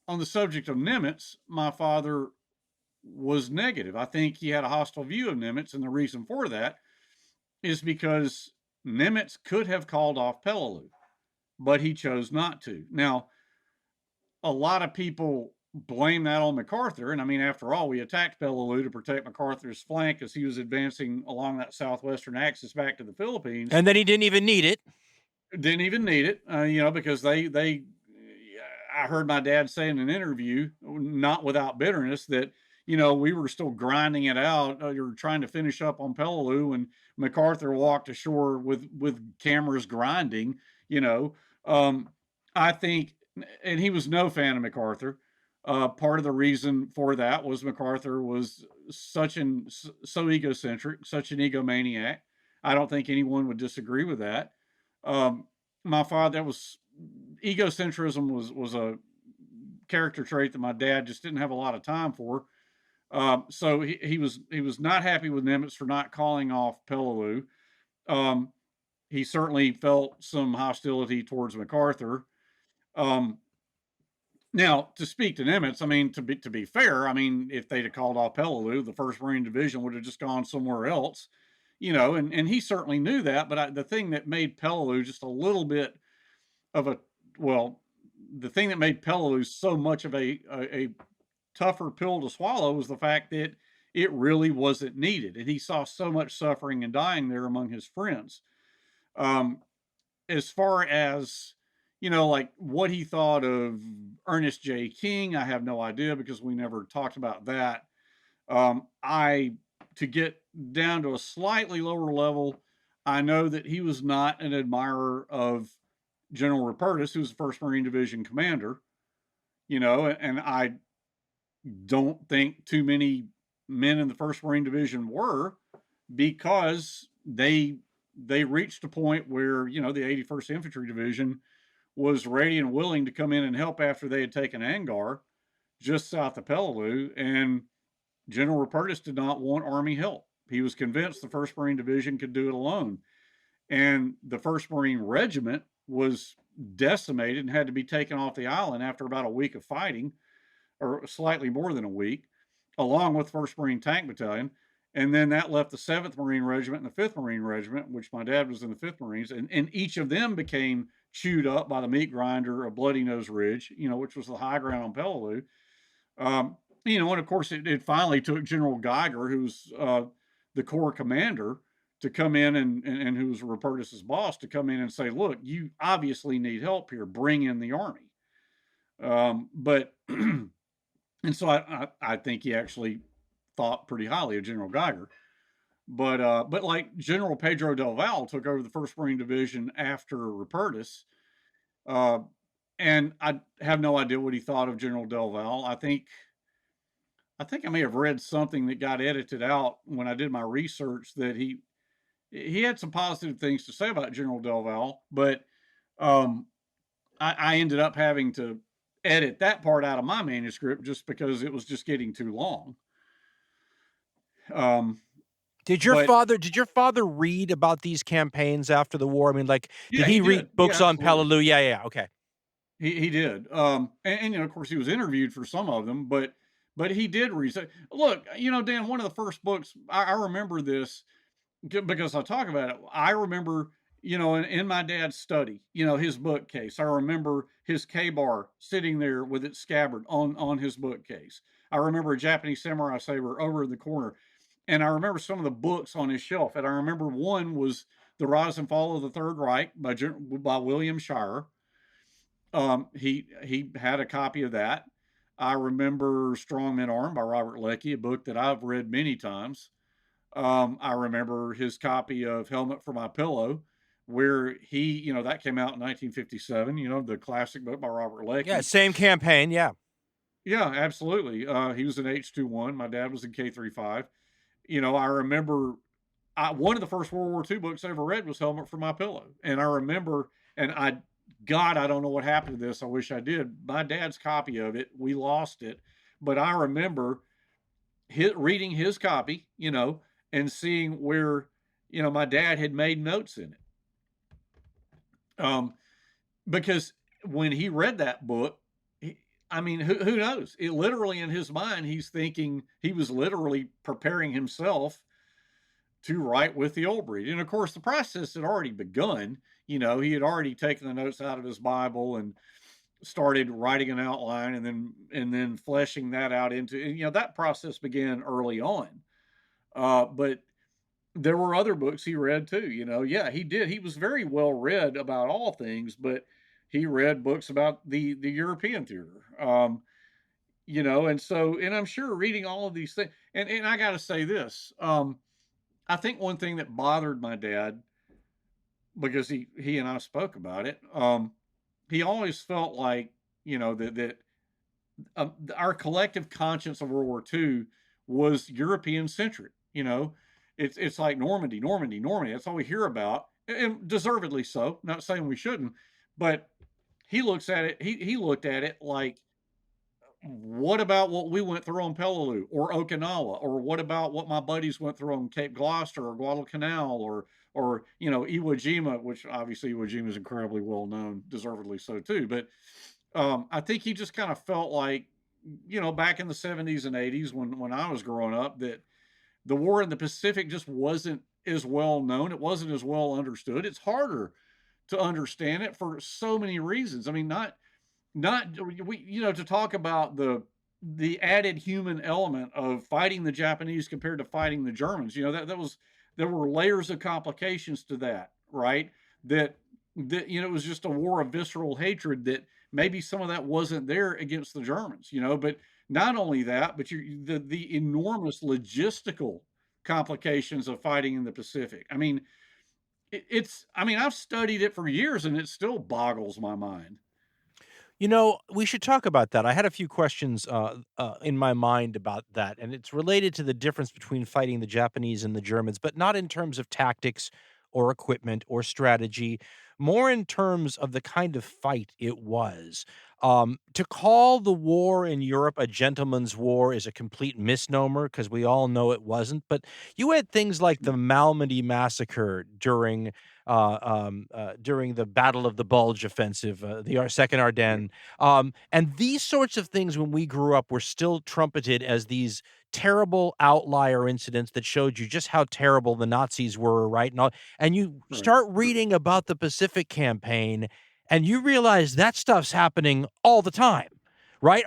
on the subject of Nimitz, my father was negative. I think he had a hostile view of Nimitz, and the reason for that is because Nimitz could have called off Peleliu, but he chose not to. Now, a lot of people blame that on MacArthur, and I mean, after all, we attacked Peleliu to protect MacArthur's flank as he was advancing along that southwestern axis back to the Philippines. And then he didn't even need it. Because I heard my dad say in an interview, not without bitterness, that, we were still grinding it out. You're trying to finish up on Peleliu, and MacArthur walked ashore with cameras grinding, I think, and he was no fan of MacArthur. Part of the reason for that was MacArthur was so egocentric, such an egomaniac. I don't think anyone would disagree with that. My father, egocentrism was a character trait that my dad just didn't have a lot of time for. So he was not happy with Nimitz for not calling off Peleliu. He certainly felt some hostility towards MacArthur. Now, to speak to Nimitz, I mean, to be fair, I mean, if they'd have called off Peleliu, the 1st Marine Division would have just gone somewhere else, and he certainly knew that. But the thing that made Peleliu just a little bit of the thing that made Peleliu so much of a tougher pill to swallow was the fact that it really wasn't needed. And he saw so much suffering and dying there among his friends. As far as, like what he thought of Ernest J. King, I have no idea because we never talked about that. To get down to a slightly lower level, I know that he was not an admirer of General Rupertus, who was the 1st Marine Division commander, and I don't think too many men in the 1st Marine Division were, because they reached a point where, the 81st Infantry Division was ready and willing to come in and help after they had taken Angar just south of Peleliu, and General Rupertus did not want Army help. He was convinced the 1st Marine Division could do it alone. And the 1st Marine Regiment was decimated and had to be taken off the island after about a week of fighting, or slightly more than a week, along with 1st Marine Tank Battalion. And then that left the 7th Marine Regiment and the 5th Marine Regiment, which my dad was in the 5th Marines, and each of them became chewed up by the meat grinder of Bloody Nose Ridge, which was the high ground on Peleliu. And of course it finally took General Geiger, who's the Corps commander, to come in and who was Rupertus's boss, to come in and say, look, you obviously need help here, bring in the Army. And so I think he actually thought pretty highly of General Geiger. But like General Pedro Del Val took over the 1st Marine Division after Rupertus, and I have no idea what he thought of General Del Val. I think I may have read something that got edited out when I did my research that he had some positive things to say about General Del Val, but I ended up having to edit that part out of my manuscript just because it was just getting too long. Did your father read about these campaigns after the war? I mean, like, did he read books on Peleliu? Yeah, okay. He did. And of course, he was interviewed for some of them, but he did read. Look, Dan, one of the first books, I remember this because I talk about it. I remember in my dad's study, his bookcase. I remember his K-bar sitting there with its scabbard on his bookcase. I remember a Japanese samurai saber over in the corner. And I remember some of the books on his shelf. And I remember one was The Rise and Fall of the Third Reich by William Shirer. He had a copy of that. I remember Strong Men Armed by Robert Leckie, a book that I've read many times. I remember his copy of Helmet for My Pillow, where that came out in 1957, the classic book by Robert Leckie. Yeah, same campaign, yeah. Yeah, absolutely. He was in H-21. My dad was in K-35. I remember one of the first World War II books I ever read was Helmet for My Pillow. And I remember, I don't know what happened to this. I wish I did. My dad's copy of it, we lost it. But I remember reading his copy, and seeing where, my dad had made notes in it. Because when he read that book, who knows? It literally in his mind, he's thinking he was literally preparing himself to write with the old breed. And of course, the process had already begun. He had already taken the notes out of his Bible and started writing an outline, and then fleshing that out into, that process began early on. But there were other books he read too. Yeah, he did. He was very well read about all things, but he read books about the European theater. And I'm sure reading all of these things, and I got to say this, I think one thing that bothered my dad, because he and I spoke about it, he always felt like, that our collective conscience of World War II was European centric. It's like Normandy. That's all we hear about, and deservedly so. Not saying we shouldn't, but he looks at it. He looked at it like, what about what we went through on Peleliu or Okinawa, or what about what my buddies went through on Cape Gloucester or Guadalcanal or Iwo Jima, which obviously Iwo Jima is incredibly well known, deservedly so too. But I think he just kind of felt like, back in the 70s and 80s when I was growing up, that the war in the Pacific just wasn't as well known. It wasn't as well understood. It's harder to understand it for so many reasons. To talk about the added human element of fighting the Japanese compared to fighting the Germans, there were layers of complications to that, right? That it was just a war of visceral hatred that maybe some of that wasn't there against the Germans, but not only that, but the enormous logistical complications of fighting in the Pacific. I've studied it for years and it still boggles my mind. We should talk about that. I had a few questions in my mind about that, and it's related to the difference between fighting the Japanese and the Germans, but not in terms of tactics or equipment or strategy, more in terms of the kind of fight it was. To call the war in Europe a gentleman's war is a complete misnomer, because we all know it wasn't. But you had things like the Malmedy massacre during the Battle of the Bulge offensive, the Second Ardennes. And these sorts of things, when we grew up, were still trumpeted as these terrible outlier incidents that showed you just how terrible the Nazis were, right? And you start reading about the Pacific Campaign, and you realize that stuff's happening all the time. Right?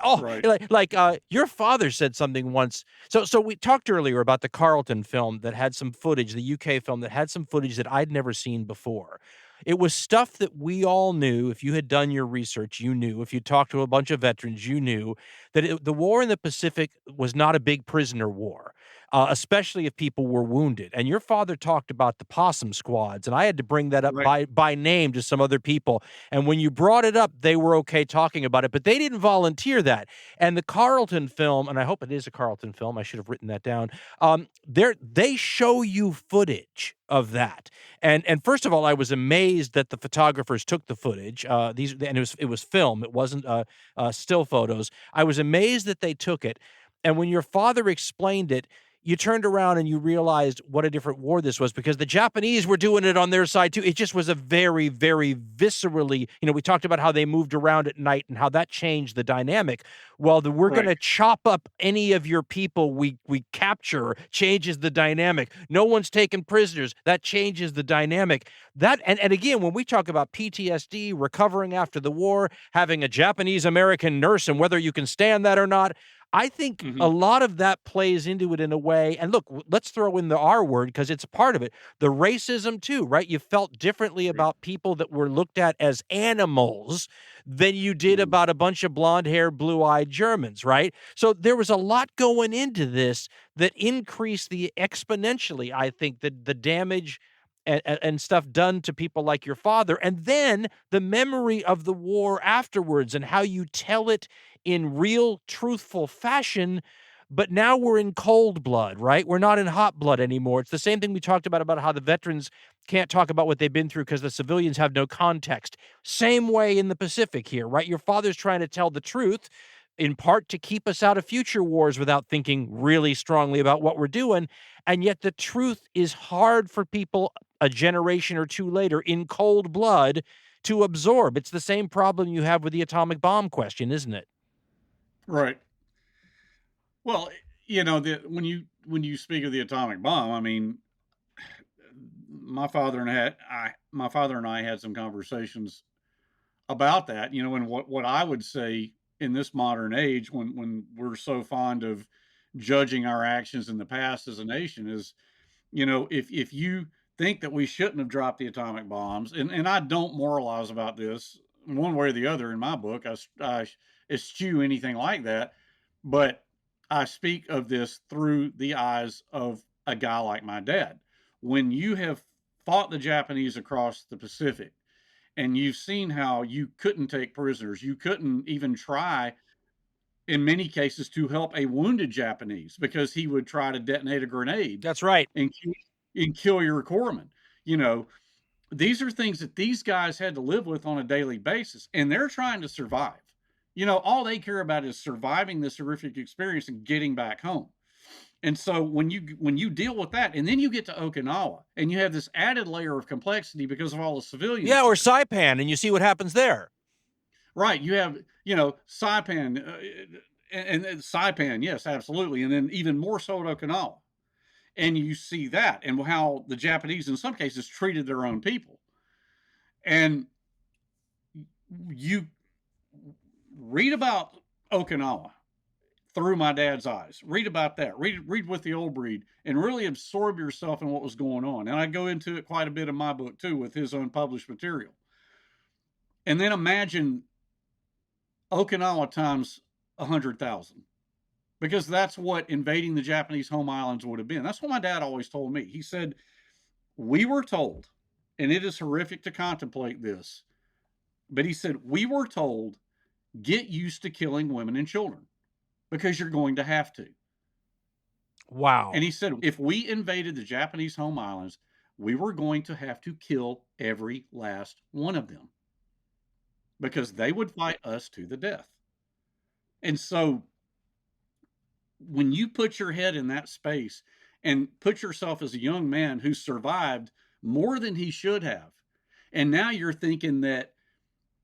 Like your father said something once. So we talked earlier about the Carlton film that had some footage, the UK film that had some footage that I'd never seen before. It was stuff that we all knew. If you had done your research, you knew. If you talked to a bunch of veterans, you knew that the war in the Pacific was not a big prisoner war, especially if people were wounded. And your father talked about the possum squads, and I had to bring that up by name to some other people. And when you brought it up, they were okay talking about it, but they didn't volunteer that. And the Carlton film, and I hope it is a Carlton film, I should have written that down, they show you footage of that. And first of all, I was amazed that the photographers took the footage. And it was film. It wasn't still photos. I was amazed that they took it. And when your father explained it, you turned around and you realized what a different war this was, because the Japanese were doing it on their side too. It just was a very, very viscerally, we talked about how they moved around at night and how that changed the dynamic. Well, we're going to chop up any of your people we capture changes the dynamic. No one's taken prisoners. That changes the dynamic. That and again, when we talk about PTSD, recovering after the war, having a Japanese American nurse, and whether you can stand that or not, I think a lot of that plays into it in a way. And look, let's throw in the R word because it's a part of it. The racism too, right? You felt differently about people that were looked at as animals than you did about a bunch of blonde-haired, blue-eyed Germans, right? So there was a lot going into this that increased exponentially, I think, the damage and stuff done to people like your father. And then the memory of the war afterwards and how you tell it in real, truthful fashion. But now we're in cold blood, right? We're not in hot blood anymore. It's the same thing we talked about how the veterans can't talk about what they've been through because the civilians have no context. Same way in the Pacific here, right? Your father's trying to tell the truth, in part to keep us out of future wars without thinking really strongly about what we're doing. And yet the truth is hard for people a generation or two later in cold blood to absorb. It's the same problem you have with the atomic bomb question, isn't it? Right. Well, when you speak of the atomic bomb, I mean, my father and I had some conversations about that, and what I would say in this modern age, when we're so fond of judging our actions in the past as a nation, is, if you think that we shouldn't have dropped the atomic bombs, and I don't moralize about this one way or the other in my book, I eschew anything like that, but I speak of this through the eyes of a guy like my dad. When you have fought the Japanese across the Pacific, and you've seen how you couldn't take prisoners, you couldn't even try, in many cases, to help a wounded Japanese because he would try to detonate a grenade. That's right. And kill your corpsman. These are things that these guys had to live with on a daily basis, and they're trying to survive. All they care about is surviving this horrific experience and getting back home. And so when you deal with that, and then you get to Okinawa, and you have this added layer of complexity because of all the civilians. Yeah, or Saipan, and you see what happens there. Right. You have, Saipan, and Saipan, yes, absolutely. And then even more so at Okinawa. And you see that, and how the Japanese, in some cases, treated their own people. And you read about Okinawa through my dad's eyes. Read about that. Read with the old breed and really absorb yourself in what was going on. And I go into it quite a bit in my book, too, with his own published material. And then imagine Okinawa times 100,000. Because that's what invading the Japanese home islands would have been. That's what my dad always told me. He said, we were told, and it is horrific to contemplate this, but he said, we were told, get used to killing women and children because you're going to have to. Wow. And he said, if we invaded the Japanese home islands, we were going to have to kill every last one of them because they would fight us to the death. And so when you put your head in that space and put yourself as a young man who survived more than he should have, and now you're thinking that,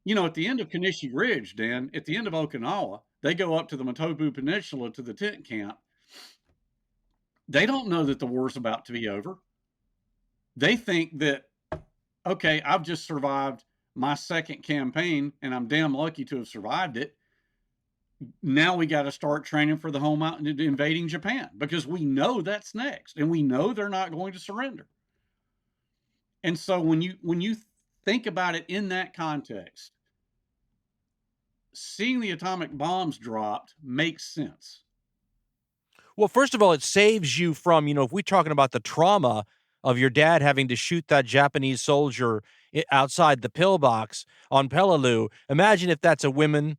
at the end of Kanishi Ridge, Dan, at the end of Okinawa, they go up to the Matobu Peninsula to the tent camp. They don't know that the war's about to be over. They think that, okay, I've just survived my second campaign, and I'm damn lucky to have survived it. Now we got to start training for the home out and invading Japan because we know that's next, and we know they're not going to surrender. And so when you think about it in that context, seeing the atomic bombs dropped makes sense. Well, first of all, it saves you from, if we're talking about the trauma of your dad having to shoot that Japanese soldier outside the pillbox on Peleliu, imagine if that's a woman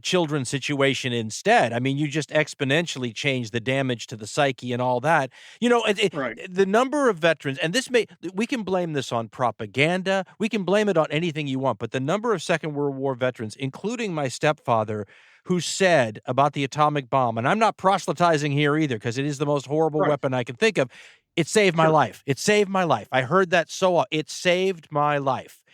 children's situation instead. I mean, you just exponentially change the damage to the psyche and all that. You know, Right. the number of veterans, and we can blame this on propaganda. We can blame it on anything you want, but the number of Second World War veterans, including my stepfather, who said about the atomic bomb, and I'm not proselytizing here either, because it is the most horrible Right. weapon I can think of. It saved my Sure. life. It saved my life. I heard that it saved my life.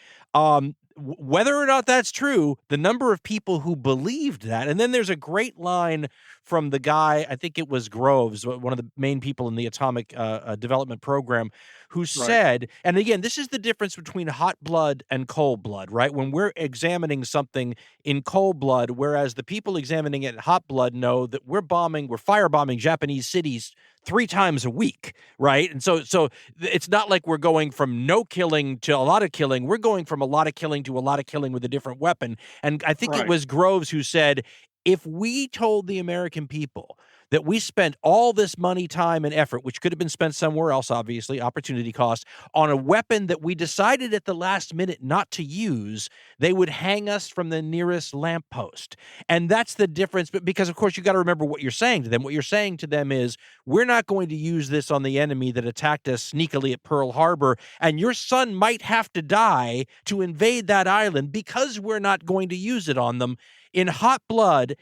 Whether or not that's true, the number of people who believed that, and then there's a great line from the guy, I think it was Groves, one of the main people in the atomic development program, who said, and again, this is the difference between hot blood and cold blood, right? When we're examining something in cold blood, whereas the people examining it in hot blood know that we're firebombing Japanese cities 3 times a week, right? And so it's not like we're going from no killing to a lot of killing. We're going from a lot of killing to a lot of killing with a different weapon. And I think it was Groves who said, if we told the American people that we spent all this money, time, and effort, which could have been spent somewhere else, obviously, opportunity cost, on a weapon that we decided at the last minute not to use, they would hang us from the nearest lamppost. And that's the difference. But because, of course, you got to remember what you're saying to them. What you're saying to them is, we're not going to use this on the enemy that attacked us sneakily at Pearl Harbor, and your son might have to die to invade that island because we're not going to use it on them. In hot blood,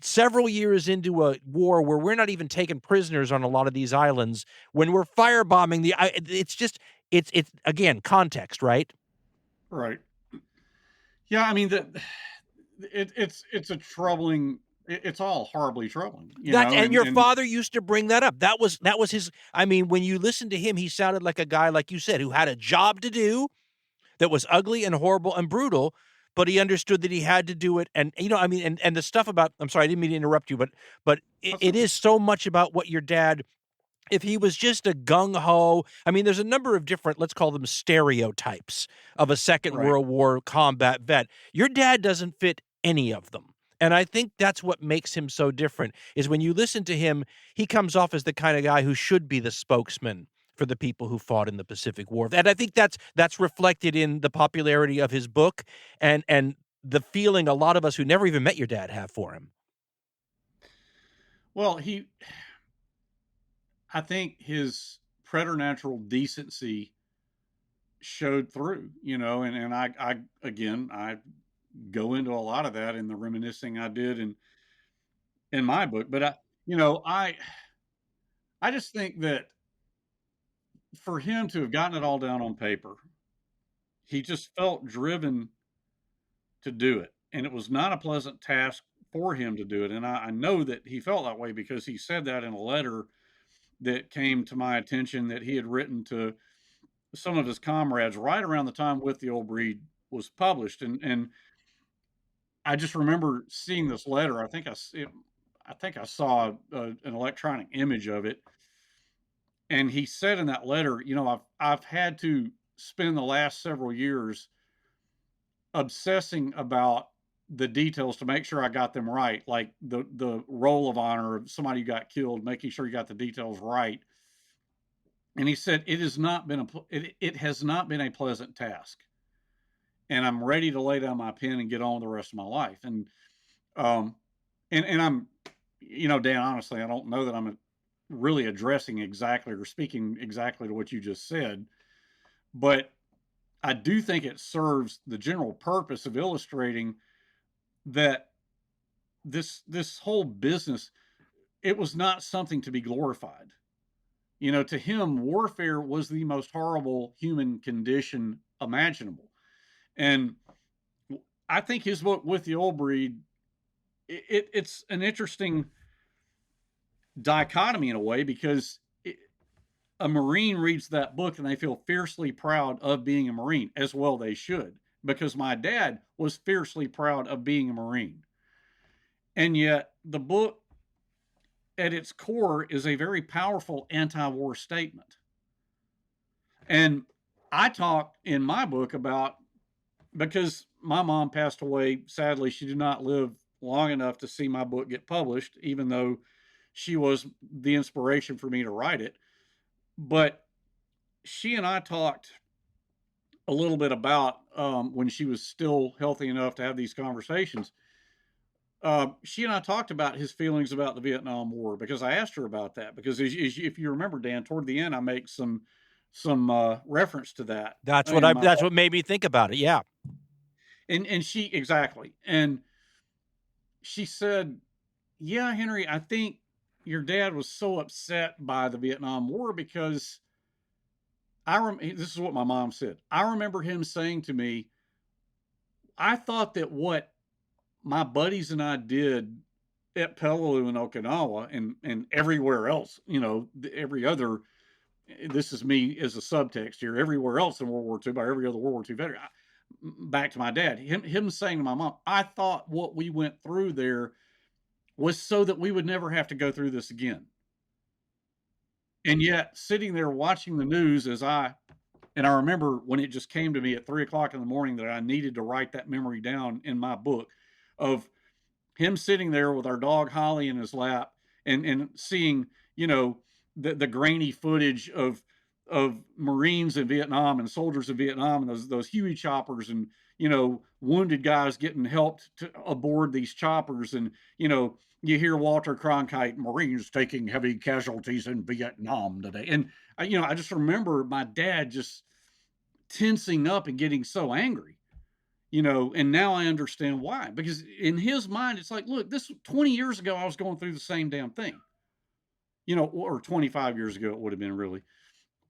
several years into a war where we're not even taking prisoners on a lot of these islands, when we're firebombing it's again, context, right? Right. Yeah, I mean, it's a troubling. It's all horribly troubling. And your father used to bring that up. That was his. I mean, when you listen to him, he sounded like a guy, like you said, who had a job to do that was ugly and horrible and brutal, but he understood that he had to do it. And, I mean, and the stuff about, I'm sorry, I didn't mean to interrupt you, but it is so much about what your dad, if he was just a gung-ho, I mean, there's a number of different, let's call them stereotypes of a Second World War combat vet. Your dad doesn't fit any of them. And I think that's what makes him so different, is when you listen to him, he comes off as the kind of guy who should be the spokesman for the people who fought in the Pacific War. And I think that's reflected in the popularity of his book and the feeling a lot of us who never even met your dad have for him. Well, I think his preternatural decency showed through, and I go into a lot of that in the reminiscing I did in my book. But I just think that for him to have gotten it all down on paper, he just felt driven to do it. And it was not a pleasant task for him to do it. And I know that he felt that way because he said that in a letter that came to my attention that he had written to some of his comrades right around the time With the Old Breed was published. And I just remember seeing this letter. I think I saw an electronic image of it. And he said in that letter, I've had to spend the last several years obsessing about the details to make sure I got them right, like the roll of honor of somebody who got killed, making sure you got the details right. And he said it has not been a pleasant task, and I'm ready to lay down my pen and get on with the rest of my life. And I'm, Dan, honestly, I don't know that I'm really addressing exactly or speaking exactly to what you just said, but I do think it serves the general purpose of illustrating that this whole business, it was not something to be glorified. To him, warfare was the most horrible human condition imaginable. And I think his book, With the Old Breed, it's an interesting dichotomy in a way, because a Marine reads that book and they feel fiercely proud of being a Marine, as well they should, because my dad was fiercely proud of being a Marine. And yet the book at its core is a very powerful anti-war statement. And I talk in my book about, because my mom passed away, sadly, she did not live long enough to see my book get published, even though she was the inspiration for me to write it. But she and I talked a little bit about when she was still healthy enough to have these conversations. she and I talked about his feelings about the Vietnam War, because I asked her about that. Because if you remember, Dan, toward the end, I make some reference to that. That's what made me think about it. Yeah. And she, exactly. And she said, yeah, Henry, I think your dad was so upset by the Vietnam War because this is what my mom said. I remember him saying to me, I thought that what my buddies and I did at Peleliu and Okinawa and everywhere else, every other, this is me as a subtext here, everywhere else in World War II, by every other World War II veteran, back to my dad, him saying to my mom, I thought what we went through there was so that we would never have to go through this again. And yet, sitting there watching the news I remember when it just came to me at 3:00 in the morning that I needed to write that memory down in my book, of him sitting there with our dog Holly in his lap and seeing, the grainy footage of Marines in Vietnam and soldiers in Vietnam, and those Huey choppers, and, wounded guys getting helped to aboard these choppers. And, you hear Walter Cronkite, Marines taking heavy casualties in Vietnam today. And, I just remember my dad just tensing up and getting so angry, and now I understand why. Because in his mind, it's like, look, this 20 years ago, I was going through the same damn thing, or 25 years ago, it would have been really.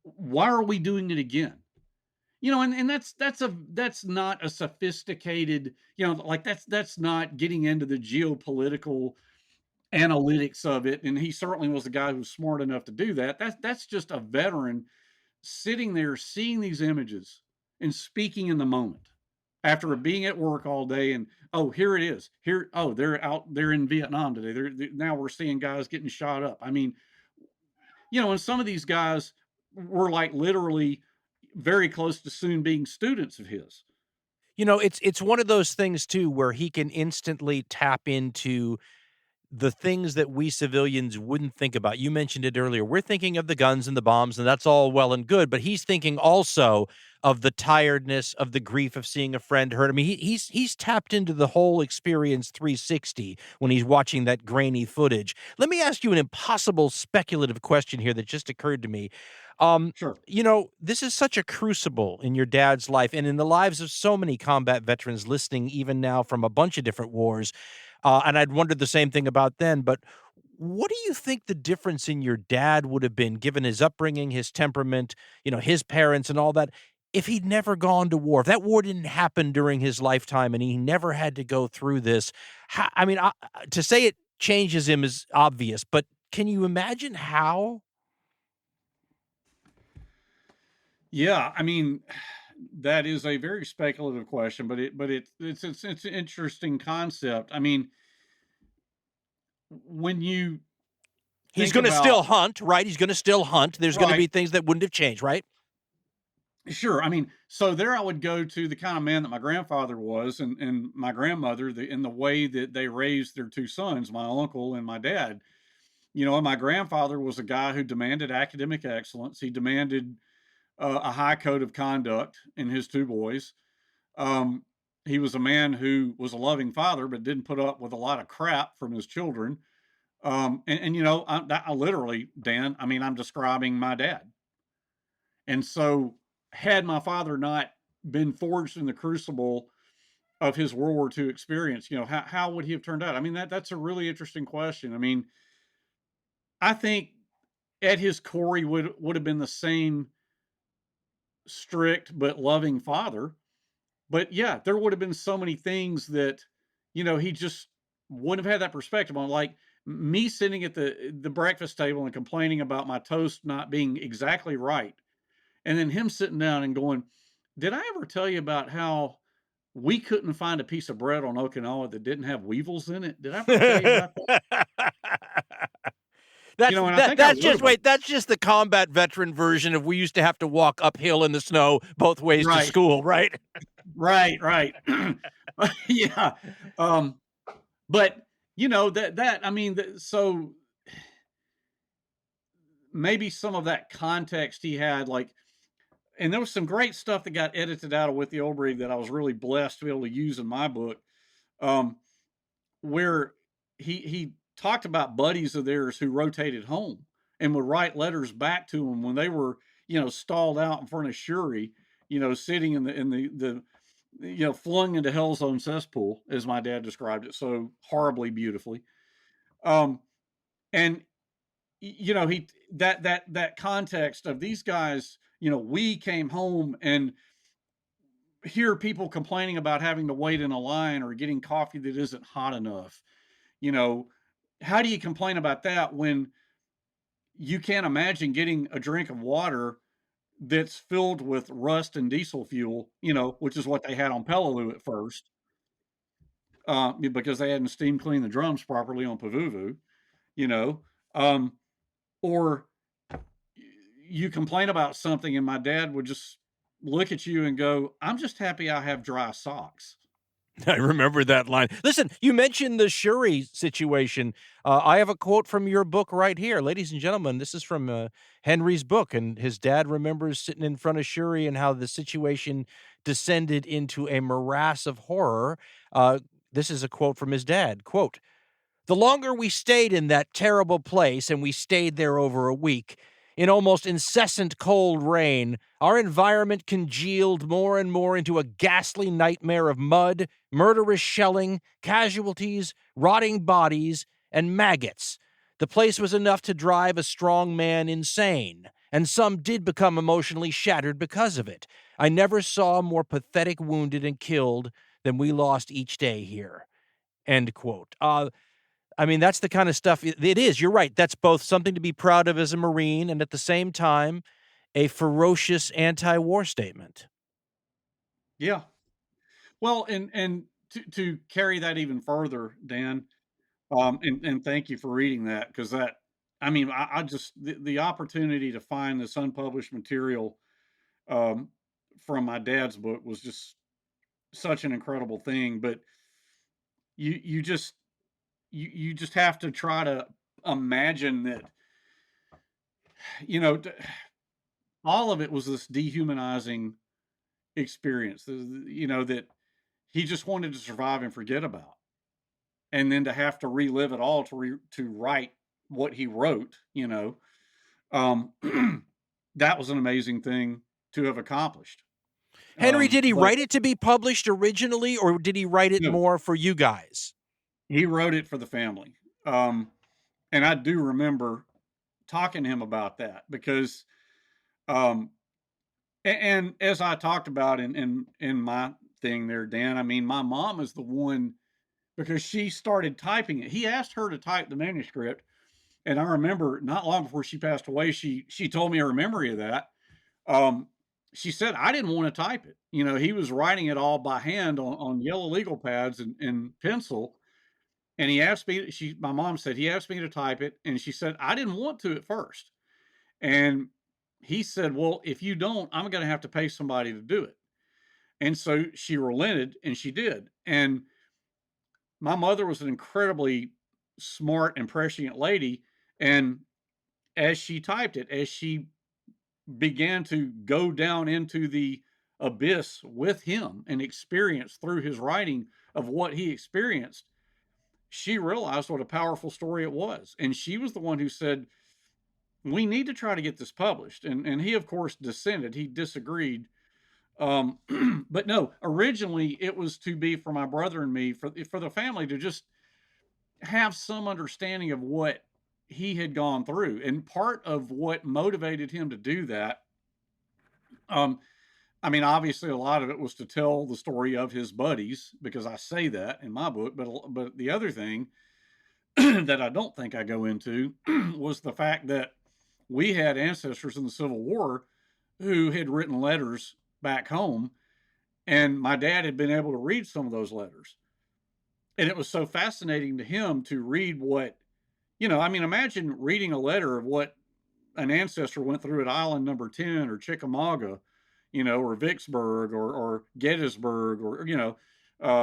Why are we doing it again? And that's not a sophisticated, like that's not getting into the geopolitical analytics of it. And he certainly was the guy who was smart enough to do that. That's just a veteran sitting there, seeing these images and speaking in the moment after being at work all day. And, oh, here it is. They're in Vietnam today. Now we're seeing guys getting shot up. I mean, and some of these guys were like literally very close to soon being students of his. It's one of those things too, where he can instantly tap into the things that we civilians wouldn't think about. You mentioned it earlier. We're thinking of the guns and the bombs, and that's all well and good, but he's thinking also of the tiredness, of the grief of seeing a friend hurt. I mean, he's tapped into the whole experience 360 when he's watching that grainy footage. Let me ask you an impossible speculative question here that just occurred to me. Sure. This is such a crucible in your dad's life and in the lives of so many combat veterans listening even now from a bunch of different wars. And I'd wondered the same thing about then, but what do you think the difference in your dad would have been, given his upbringing, his temperament, his parents and all that, if he'd never gone to war, if that war didn't happen during his lifetime and he never had to go through this? To say it changes him is obvious, but can you imagine how? Yeah, I mean, that is a very speculative question, but it's an interesting concept. I mean, when you he's going to still hunt, right? He's going to still hunt. There's going to be things that wouldn't have changed, right? Sure. I mean, so there I would go to the kind of man that my grandfather was, and my grandmother, in the way that they raised their two sons, my uncle and my dad. And my grandfather was a guy who demanded academic excellence. He demanded a high code of conduct in his two boys. He was a man who was a loving father, but didn't put up with a lot of crap from his children. I literally, Dan, I mean, I'm describing my dad. And so had my father not been forged in the crucible of his World War II experience, how would he have turned out? I mean, that's a really interesting question. I mean, I think at his core, he would have been the same strict but loving father. But yeah, there would have been so many things that, he just wouldn't have had that perspective on. Like me sitting at the breakfast table and complaining about my toast not being exactly right. And then him sitting down and going, did I ever tell you about how we couldn't find a piece of bread on Okinawa that didn't have weevils in it? Did I ever tell you about that? That's just the combat veteran version of we used to have to walk uphill in the snow both ways to school, right? Right. Yeah. But so maybe some of that context he had, and there was some great stuff that got edited out of With the Old Breed that I was really blessed to be able to use in my book. where he talked about buddies of theirs who rotated home and would write letters back to them when they were, stalled out in front of Shuri, sitting in the flung into hell's own cesspool, as my dad described it so horribly beautifully. And he that context of these guys, we came home and hear people complaining about having to wait in a line or getting coffee that isn't hot enough. How do you complain about that when you can't imagine getting a drink of water that's filled with rust and diesel fuel, which is what they had on Peleliu at first, because they hadn't steam cleaned the drums properly on Pavuvu, you know, um, or you complain about something and my dad would just look at you and go, "I'm just happy I have dry socks." I remember that line. Listen, you mentioned the Shuri situation. I have a quote from your book right here. Ladies and gentlemen, this is from Henry's book, and his dad remembers sitting in front of Shuri and how the situation descended into a morass of horror. This is a quote from his dad. Quote, "The longer we stayed in that terrible place, and we stayed there over a week, in almost incessant cold rain, our environment congealed more and more into a ghastly nightmare of mud, murderous shelling, casualties, rotting bodies, and maggots. The place was enough to drive a strong man insane, and some did become emotionally shattered because of it. I never saw more pathetic wounded and killed than we lost each day here." End quote. I mean, that's the kind of stuff it is. You're right. That's both something to be proud of as a Marine and at the same time, a ferocious anti-war statement. Yeah. Well, and to carry that even further, Dan, and thank you for reading that because I mean, I just the opportunity to find this unpublished material um, from my dad's book was just such an incredible thing. But you just you just have to try to imagine that you know t- all of it was this dehumanizing experience. That he just wanted to survive and forget about, and then to have to relive it all to write what he wrote. Um, that was an amazing thing to have accomplished. Henry, did he But write it to be published originally, or did he write it no, more for you guys? he wrote it for the family. And I do remember talking to him about that because, um, and as I talked about in my thing there, Dan, I mean, my mom is the one because she started typing it. He asked her to type the manuscript, and I remember not long before she passed away, she told me her memory of that. Um, she said I didn't want to type it. He was writing it all by hand on yellow legal pads and pencil. And he asked me, my mom said, he asked me to type it. And she said, I didn't want to at first. And he said, well, if you don't, I'm going to have to pay somebody to do it. And so she relented and she did. And my mother was an incredibly smart and prescient lady. And as she typed it, as she began to go down into the abyss with him and experience through his writing of what he experienced, she realized what a powerful story it was. And she was the one who said, we need to try to get this published. And he, of course, dissented. He disagreed. But no, originally it was to be for my brother and me, for the family to just have some understanding of what he had gone through. And part of what motivated him to do that, I mean, obviously a lot of it was to tell the story of his buddies, because I say that in my book. But the other thing that I don't think I go into was the fact that we had ancestors in the Civil War who had written letters back home, and my dad had been able to read some of those letters. And it was so fascinating to him to read what, I mean, imagine reading a letter of what an ancestor went through at Island Number 10 or Chickamauga, or Vicksburg or Gettysburg, or,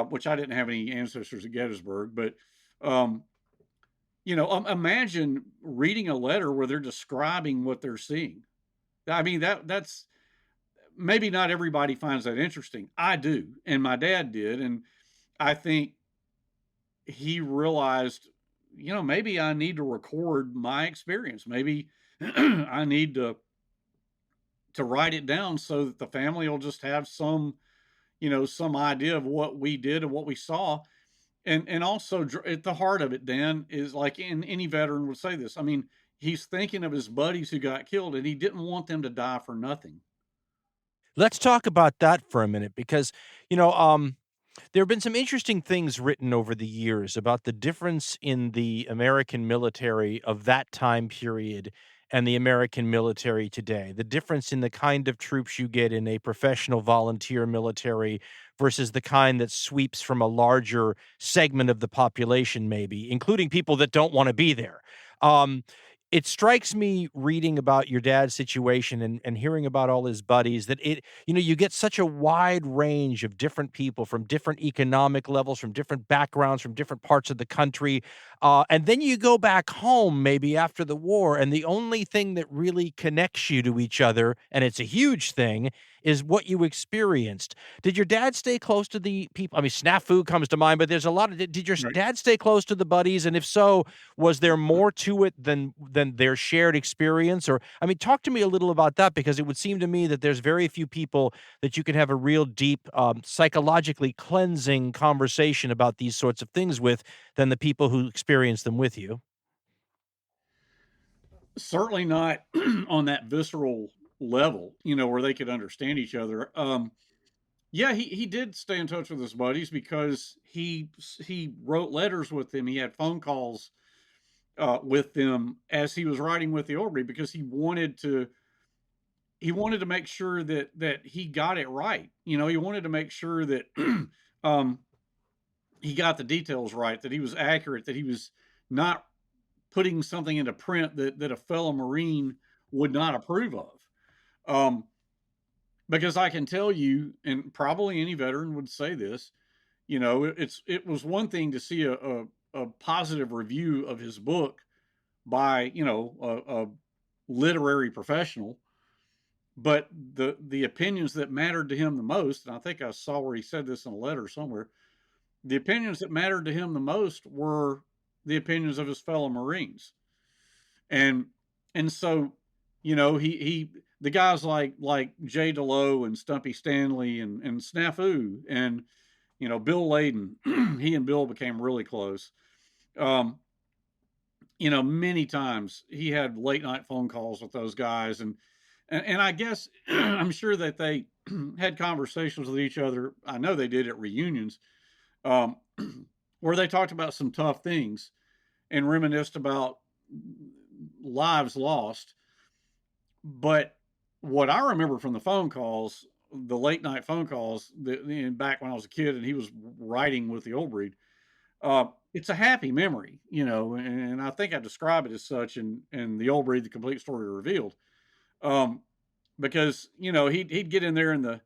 which I didn't have any ancestors at Gettysburg, but, imagine reading a letter where they're describing what they're seeing. I mean, that's maybe not everybody finds that interesting. I do, and my dad did, and I think he realized, maybe I need to record my experience. Maybe I need to write it down so that the family will just have some, some idea of what we did and what we saw. And also at the heart of it, Dan, is like, and any veteran would say this. I mean, he's thinking of his buddies who got killed, and he didn't want them to die for nothing. Let's talk about that for a minute because, there have been some interesting things written over the years about the difference in the American military of that time period and the American military today. The difference in the kind of troops you get in a professional volunteer military versus the kind that sweeps from a larger segment of the population, maybe, including people that don't want to be there. Um, it strikes me reading about your dad's situation and hearing about all his buddies that you get such a wide range of different people from different economic levels, from different backgrounds, from different parts of the country. And then you go back home maybe after the war, and the only thing that really connects you to each other, and it's a huge thing, is what you experienced. Did your dad stay close to the people? I mean, snafu comes to mind, but there's a lot of. Did your Right. dad stay close to the buddies? And if so, was there more to it than their shared experience? Or, I mean, talk to me a little about that, because it would seem to me that there's very few people that you can have a real deep, psychologically cleansing conversation about these sorts of things with than the people who experience them with you. Certainly not on that visceral level, where they could understand each other. Yeah, he did stay in touch with his buddies because he wrote letters with them. He had phone calls with them as he was writing with the old breed, because he wanted to make sure that he got it right. He wanted to make sure that um, he got the details right, that he was accurate, that he was not putting something into print that a fellow Marine would not approve of. Um, because I can tell you, and probably any veteran would say this, it was one thing to see a positive review of his book by, a literary professional, but the opinions that mattered to him the most, and I think I saw where he said this in a letter somewhere, the opinions that mattered to him the most were the opinions of his fellow Marines. And so, he the guys like Jay DeLoe and Stumpy Stanley and Snafu and Bill Layden, he and Bill became really close. Um, many times he had late night phone calls with those guys, and I guess I'm sure that they had conversations with each other. I know they did at reunions, um, where they talked about some tough things and reminisced about lives lost. But what I remember from the phone calls, the late night phone calls, back when I was a kid and he was writing with the old breed, it's a happy memory, and I think I describe it as such in the old breed, the complete story revealed. Um, because he'd get in there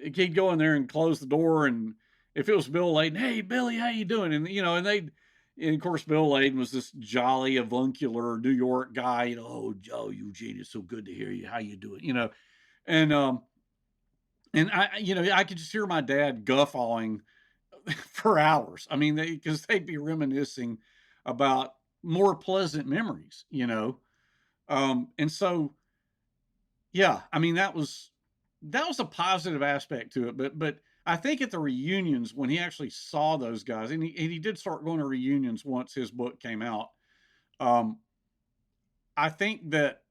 he'd go in there and close the door, and if it was Bill Layden, hey Billy, how you doing? And of course Bill Layden was this jolly avuncular New York guy, oh Joe Eugene, it's so good to hear you, how you doing, and I could just hear my dad guffawing for hours. I mean, because they'd be reminiscing about more pleasant memories, and so yeah, I mean that was a positive aspect to it. But I think at the reunions when he actually saw those guys, and he did start going to reunions once his book came out. Um, I think that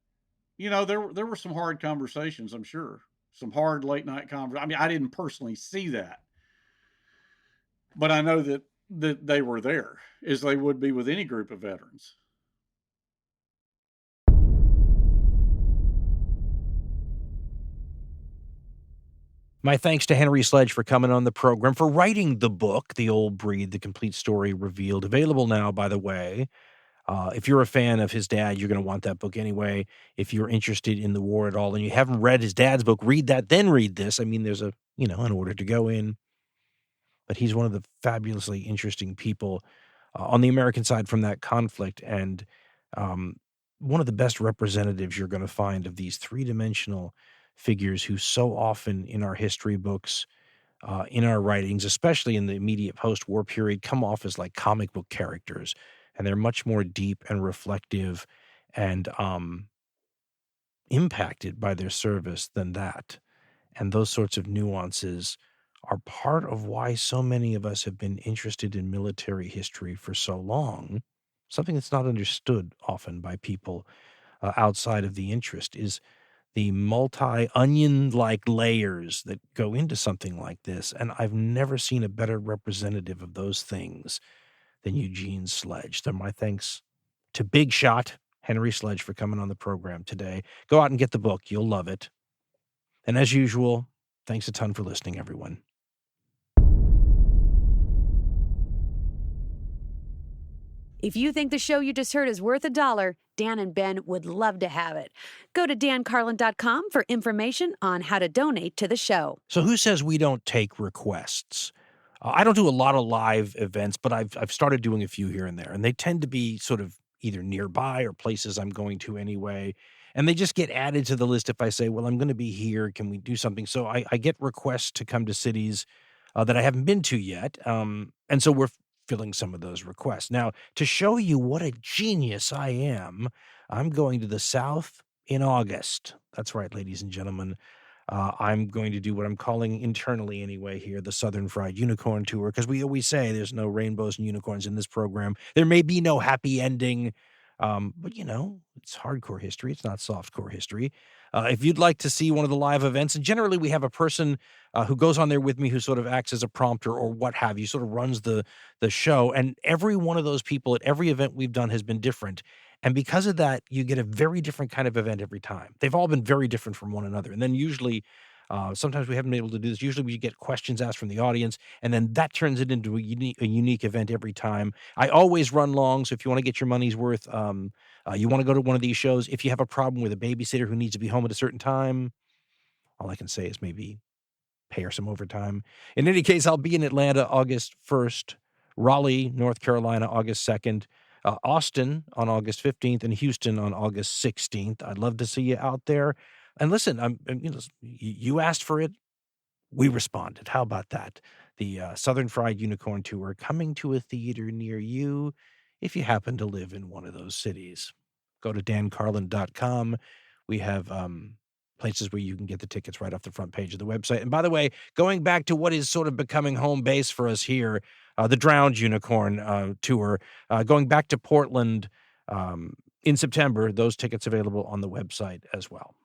there were some hard conversations. I'm sure some hard late night conversations. I mean, I didn't personally see that, but I know that they were there, as they would be with any group of veterans. My thanks to Henry Sledge for coming on the program, for writing the book, The Old Breed, The Complete Story Revealed. Available now, by the way. If you're a fan of his dad, you're going to want that book anyway. If you're interested in the war at all and you haven't read his dad's book, read that, then read this. I mean, there's an order to go in. But he's one of the fabulously interesting people on the American side from that conflict, and one of the best representatives you're going to find of these three-dimensional figures who so often in our history books in our writings, especially in the immediate post-war period, come off as like comic book characters, and they're much more deep and reflective and impacted by their service than that. And those sorts of nuances are part of why so many of us have been interested in military history for so long. Something that's not understood often by people outside of the interest is the multi-onion-like layers that go into something like this. And I've never seen a better representative of those things than Eugene Sledge. So my thanks to Big Shot Henry Sledge for coming on the program today. Go out and get the book. You'll love it. And as usual, thanks a ton for listening, everyone. If you think the show you just heard is worth $1, Dan and Ben would love to have it. Go to dancarlin.com for information on how to donate to the show. So who says we don't take requests? I don't do a lot of live events, but I've started doing a few here and there, and they tend to be sort of either nearby or places I'm going to anyway. And they just get added to the list if I say, well, I'm going to be here. Can we do something? So I get requests to come to cities that I haven't been to yet. And so we're filling some of those requests. Now, to show you what a genius I am, I'm going to the South in August. That's right, ladies and gentlemen. I'm going to do what I'm calling internally anyway here, the Southern Fried Unicorn Tour, because we always say there's no rainbows and unicorns in this program. There may be no happy ending, but, you know, it's hardcore history. It's not softcore history. If you'd like to see one of the live events, and generally we have a person who goes on there with me who sort of acts as a prompter or what have you, sort of runs the show, and every one of those people at every event we've done has been different. And because of that, you get a very different kind of event every time. They've all been very different from one another. And then usually, sometimes we haven't been able to do this. Usually we get questions asked from the audience, and then that turns it into a unique event every time. I always run long, so if you want to get your money's worth, you want to go to one of these shows, if you have a problem with a babysitter who needs to be home at a certain time, all I can say is maybe pay her some overtime. In any case, I'll be in Atlanta August 1st, Raleigh, North Carolina, August 2nd, Austin on August 15th, and Houston on August 16th. I'd love to see you out there. And listen, you asked for it. We responded. How about that? The Southern Fried Unicorn Tour coming to a theater near you if you happen to live in one of those cities. Go to dancarlin.com. We have places where you can get the tickets right off the front page of the website. And by the way, going back to what is sort of becoming home base for us here, the Drowned Unicorn Tour, going back to Portland in September, those tickets available on the website as well.